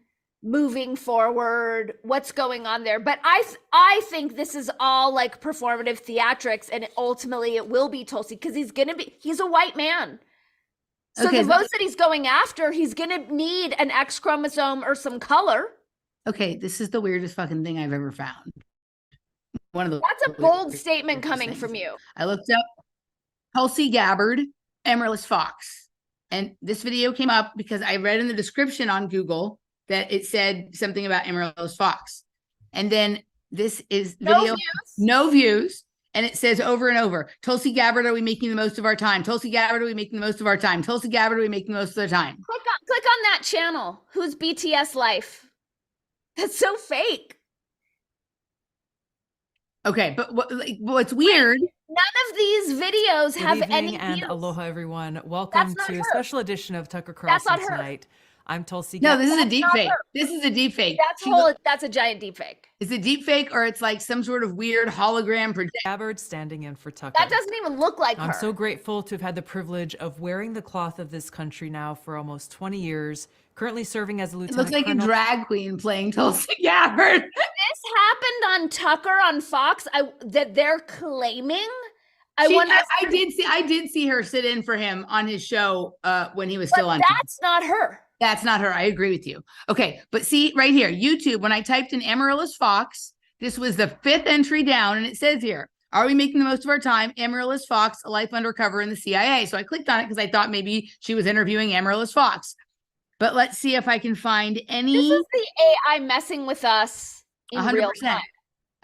moving forward, what's going on there. But I think this is all like performative theatrics, and ultimately it will be Tulsi, because he's a white man. So the votes that he's going after, he's going to need an X chromosome or some color. Okay, this is the weirdest fucking thing I've ever found. That's a bold statement coming from you. I looked up Tulsi Gabbard, Amaryllis Fox, and this video came up because I read in the description on Google that it said something about Amaryllis Fox. And then this is video, no views. And it says over and over, Tulsi Gabbard, are we making the most of our time? Tulsi Gabbard, are we making the most of our time? Tulsi Gabbard, are we making the most of the time? Click on that channel. Who's BTS Life? That's so fake. Okay, but what's weird? None of these videos have any views. And aloha, everyone. Welcome to a special edition of Tucker Carlson tonight. I'm Tulsi Gabbard. No, this is a deep fake. This is a deep fake. That's a giant deep fake. Is it deep fake, or it's like some sort of weird hologram project? Gabbard standing in for Tucker. That doesn't even look like her. I'm so grateful to have had the privilege of wearing the cloth of this country now for almost 20 years. Currently serving as a lieutenant. It looks like a drag queen playing Tulsi Gabbard. This happened on Tucker on Fox. That they're claiming. I did see her sit in for him on his show when he was still on. That's not her. That's not her. I agree with you. Okay, but see right here, YouTube. When I typed in Amaryllis Fox, This was the 5th entry down, and it says here, are we making the most of our time? Amaryllis Fox, a life undercover in the CIA. So I clicked on it because I thought maybe she was interviewing Amaryllis Fox. But let's see if I can find any. This is the AI messing with us in 100%, real time.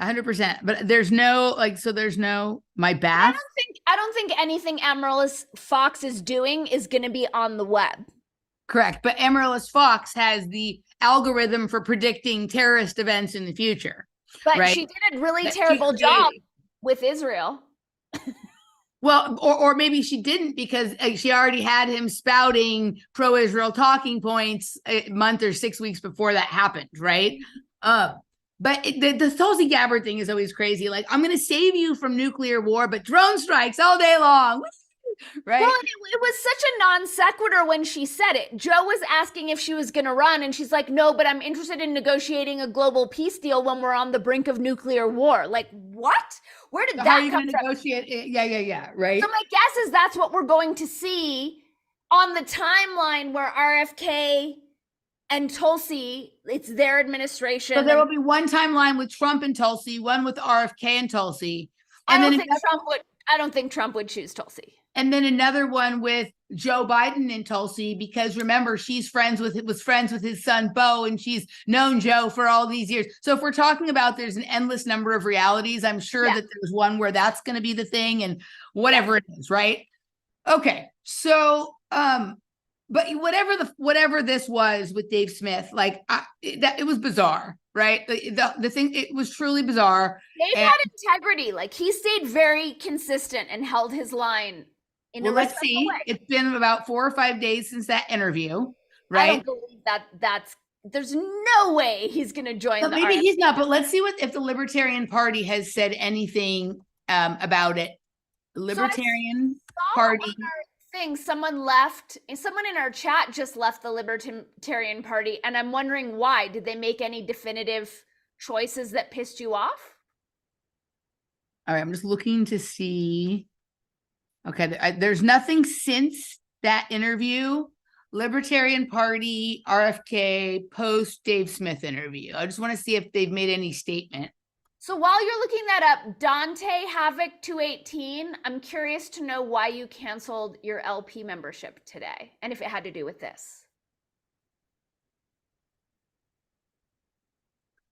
100%. But there's no there's no my bath. I don't think anything Amaryllis Fox is doing is going to be on the web. Correct. But Amaryllis Fox has the algorithm for predicting terrorist events in the future. But right? she did a really terrible job with Israel. Well, or maybe she didn't because she already had him spouting pro-Israel talking points a month or 6 weeks before that happened, right? But the Tulsi Gabbard thing is always crazy. Like, I'm going to save you from nuclear war, but drone strikes all day long. Right? Well, it was such a non sequitur when she said it. Joe was asking if she was going to run, and she's like, no, but I'm interested in negotiating a global peace deal when we're on the brink of nuclear war. Like, what? Where did that come from? Negotiate? Yeah, right. So my guess is that's what we're going to see on the timeline where RFK and Tulsi, it's their administration. So there will be one timeline with Trump and Tulsi, one with RFK and Tulsi. And I don't think Trump would choose Tulsi. And then another one with Joe Biden and Tulsi, because remember, was friends with his son, Beau, and she's known Joe for all these years. So if we're talking about there's an endless number of realities, I'm sure that there's one where that's going to be the thing and whatever it is, right? Okay. So, but whatever this was with Dave Smith, it was bizarre, right? The thing, it was truly bizarre. Dave had integrity. Like, he stayed very consistent and held his line. Let's see. Way. It's been about 4 or 5 days since that interview, right? I don't believe that's there's no way he's going to join. Maybe he's not, but let's see if the Libertarian Party has said anything about it. Libertarian Party. Someone in our chat just left the Libertarian Party, and I'm wondering why. Did they make any definitive choices that pissed you off? All right, I'm just looking to see. Okay, there's nothing since that interview. Libertarian Party, RFK, post Dave Smith interview. I just want to see if they've made any statement. So while you're looking that up, Dante Havoc 218, I'm curious to know why you canceled your LP membership today and if it had to do with this.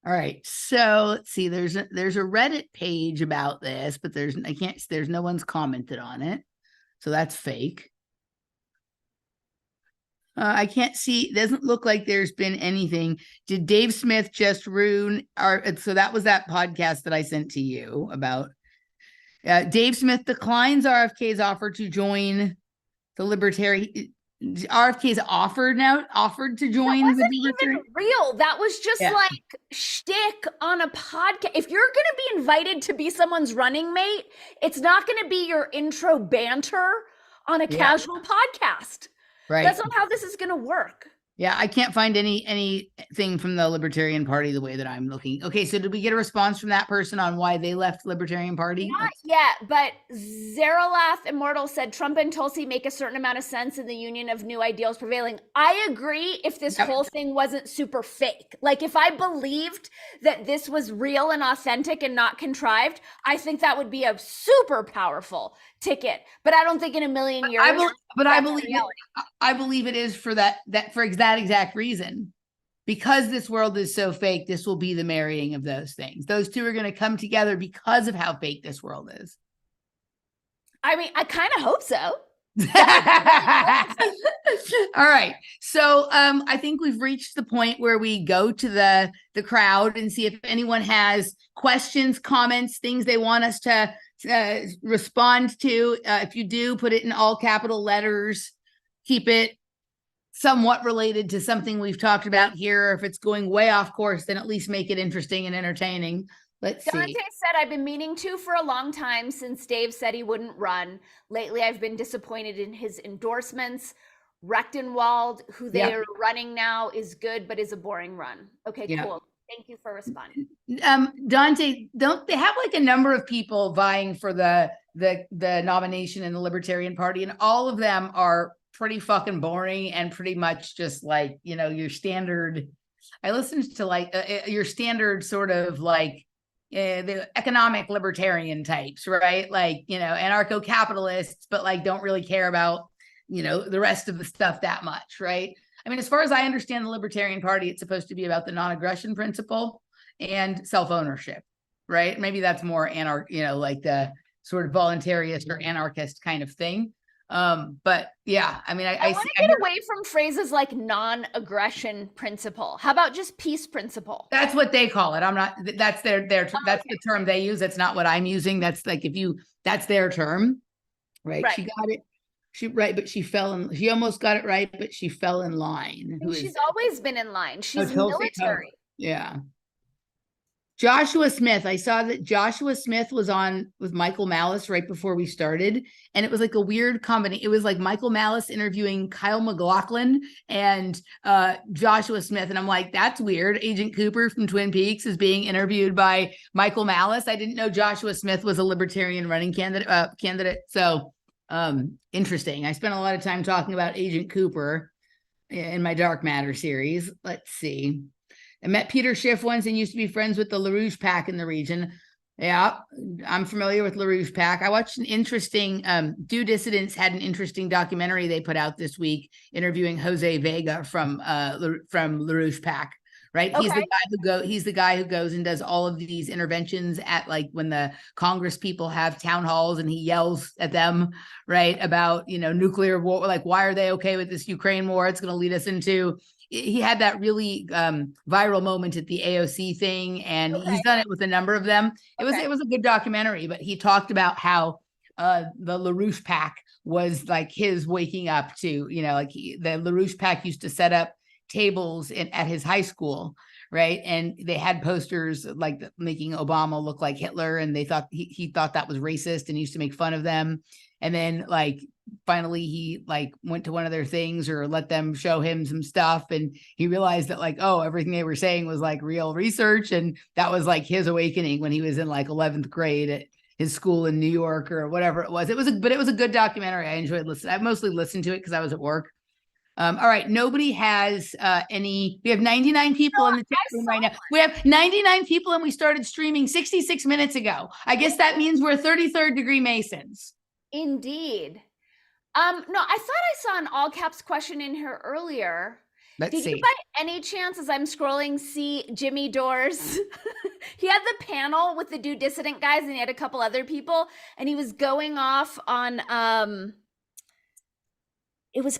All right, so let's see. There's a Reddit page about this, but there's no one's commented on it, so that's fake. I can't see. It doesn't look like there's been anything. Did Dave Smith just ruin our? So that was that podcast that I sent to you about. Dave Smith declines RFK's offer to join the Libertarian. RFK's offered to join. That wasn't even real. That was just like shtick on a podcast. If you're going to be invited to be someone's running mate, it's not going to be your intro banter on a casual podcast. Right. That's not how this is going to work. Yeah, I can't find anything from the Libertarian Party the way that I'm looking. Okay, so did we get a response from that person on why they left Libertarian Party? Not yet, but Zeralath Immortal said Trump and Tulsi make a certain amount of sense in the union of new ideals prevailing. I agree if this whole thing wasn't super fake. Like, if I believed that this was real and authentic and not contrived, I think that would be a super powerful ticket. But I don't think in a million years. I believe it is for that exact reason. Because this world is so fake, this will be the marrying of those things. Those two are going to come together because of how fake this world is. I mean, I kind of hope so. All right. So I think we've reached the point where we go to the crowd and see if anyone has questions, comments, things they want us to respond to. If you do, put it in all capital letters. Keep it somewhat related to something we've talked about here. If it's going way off course, then at least make it interesting and entertaining. Let's see. Dante said, I've been meaning to for a long time since Dave said he wouldn't run. Lately, I've been disappointed in his endorsements. Rechtenwald, who they are running now, is good, but is a boring run. Okay, cool. Thank you for responding. Dante, don't they have like a number of people vying for the nomination in the Libertarian Party, and all of them are pretty fucking boring and pretty much just like, your standard. I listened to like your standard sort of like the economic libertarian types, right? Like, anarcho-capitalists, but like don't really care about, the rest of the stuff that much, right? I mean, as far as I understand the Libertarian Party, it's supposed to be about the non-aggression principle and self-ownership, right? Maybe that's more like the sort of voluntarist or anarchist kind of thing. But yeah, I mean, I want to get away from phrases like non-aggression principle. How about just peace principle? That's what they call it. I'm not, that's that's the term they use. That's not what I'm using. That's like, that's their term, right? She got it. But she almost got it right, but she fell in line. She's always been in line. She's military. Yeah. Joshua Smith. I saw that Joshua Smith was on with Michael Malice right before we started. And it was like a weird combination. It was like Michael Malice interviewing Kyle MacLachlan and Joshua Smith. And I'm like, that's weird. Agent Cooper from Twin Peaks is being interviewed by Michael Malice. I didn't know Joshua Smith was a libertarian running candidate. So interesting. I spent a lot of time talking about Agent Cooper in my Dark Matter series. Let's see. I met Peter Schiff once and used to be friends with the LaRouche PAC in the region. Yeah, I'm familiar with LaRouche PAC. I watched an interesting, Do Dissidents had an interesting documentary they put out this week interviewing Jose Vega from LaRouche PAC. Right. Okay. He's the guy who goes and does all of these interventions at like when the Congress people have town halls and he yells at them, right, about, nuclear war, like, why are they okay with this Ukraine war? It's going to lead us into, he had that really viral moment at the AOC thing, and he's done it with a number of them. It was a good documentary, but he talked about how the LaRouche PAC was like his waking up to, the LaRouche PAC used to set up tables at his high school, right? And they had posters like making Obama look like Hitler, and they thought he thought that was racist and used to make fun of them. And then like finally he like went to one of their things or let them show him some stuff, and he realized that like, oh, everything they were saying was like real research. And that was like his awakening when he was in like 11th grade at his school in New York or whatever it was. It was a good documentary. I enjoyed listening. I mostly listened to it because I was at work. All right. Nobody has we have 99 people in the chat room right now. We have 99 people and we started streaming 66 minutes ago. I guess that means we're 33rd degree Masons. Indeed. No, I thought I saw an all caps question in here earlier. Let's see. Did you by any chance, as I'm scrolling, see Jimmy Dores? He had the panel with the Do Dissident guys and he had a couple other people, and he was going off on it was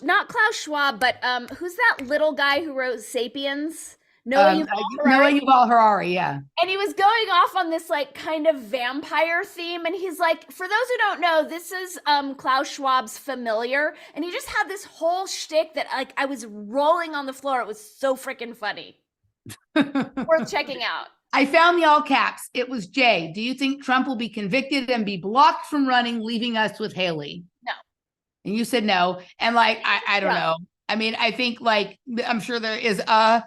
not Klaus Schwab, but who's that little guy who wrote Sapiens? Noah Yuval Harari, yeah. And he was going off on this like kind of vampire theme, and he's like, for those who don't know, this is Klaus Schwab's Familiar, and he just had this whole shtick that like I was rolling on the floor. It was so freaking funny. Worth checking out. I found the all caps. It was Jay. Do you think Trump will be convicted and be blocked from running, leaving us with Haley? No. And you said no. And like, I don't know. I mean, I think like, I'm sure there is a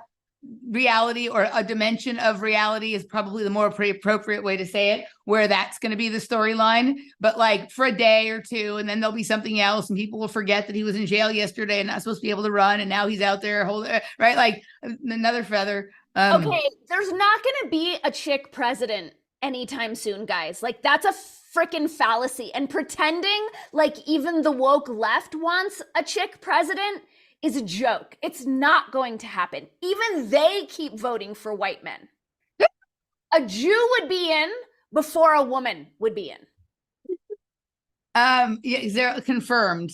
reality or a dimension of reality is probably the more appropriate way to say it, where that's going to be the storyline. But like for a day or two, and then there'll be something else and people will forget that he was in jail yesterday and not supposed to be able to run. And now he's out there holding, right? Like another feather. Okay. There's not going to be a chick president anytime soon, guys. Like that's a freaking fallacy, and pretending like even the woke left wants a chick president is a joke. It's not going to happen. Even they keep voting for white men. A Jew would be in before a woman would be in. Yeah, they're confirmed.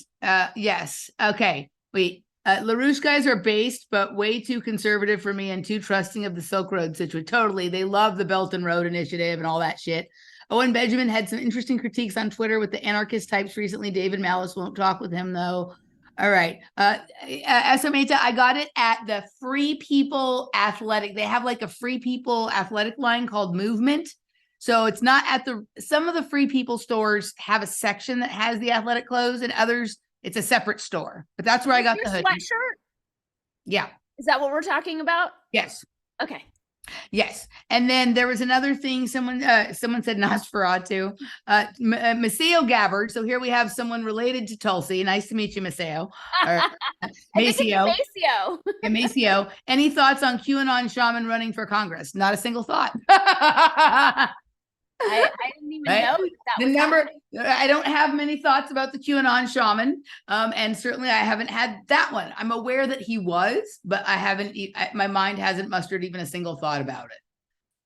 Yes. Okay. Wait. LaRouche guys are based, but way too conservative for me and too trusting of the Silk Road situation. Totally. They love the Belt and Road Initiative and all that shit. Owen Benjamin had some interesting critiques on Twitter with the anarchist types recently. David Malice won't talk with him, though. All right. Esometa, I got it at the Free People Athletic. They have like a Free People Athletic line called Movement. So it's not at some of the Free People stores have a section that has the athletic clothes, and others, it's a separate store. But that's where I got the hoodie. Sweatshirt? Yeah. Is that what we're talking about? Yes. Okay. Yes. And then there was another thing. Someone said Nosferatu, Maceo Gabbard. So here we have someone related to Tulsi. Nice to meet you, Maceo. Maceo. Maceo. Yeah, Maceo. Any thoughts on QAnon shaman running for Congress? Not a single thought. I didn't even Right? know that The was number. happening. I don't have many thoughts about the QAnon shaman, and certainly I haven't had that one. I'm aware that he was, but I haven't. My mind hasn't mustered even a single thought about it.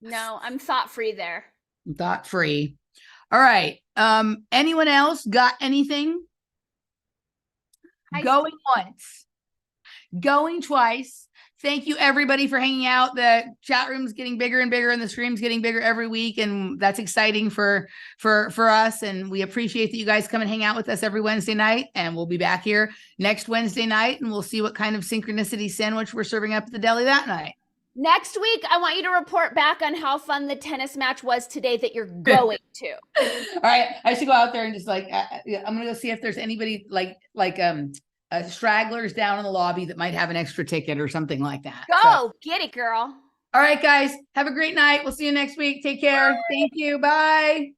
No, I'm thought free there. Thought free. All right. Anyone else got anything? Going once, going twice. Thank you everybody for hanging out. The chat room's getting bigger and bigger and the stream's getting bigger every week. And that's exciting for us. And we appreciate that you guys come and hang out with us every Wednesday night. And we'll be back here next Wednesday night and we'll see what kind of synchronicity sandwich we're serving up at the deli that night. Next week, I want you to report back on how fun the tennis match was today that you're going to. All right. I should go out there and just I'm going to go see if there's anybody stragglers down in the lobby that might have an extra ticket or something like that. Go, get it, girl. All right, guys. Have a great night. We'll see you next week. Take care. Bye. Thank you. Bye.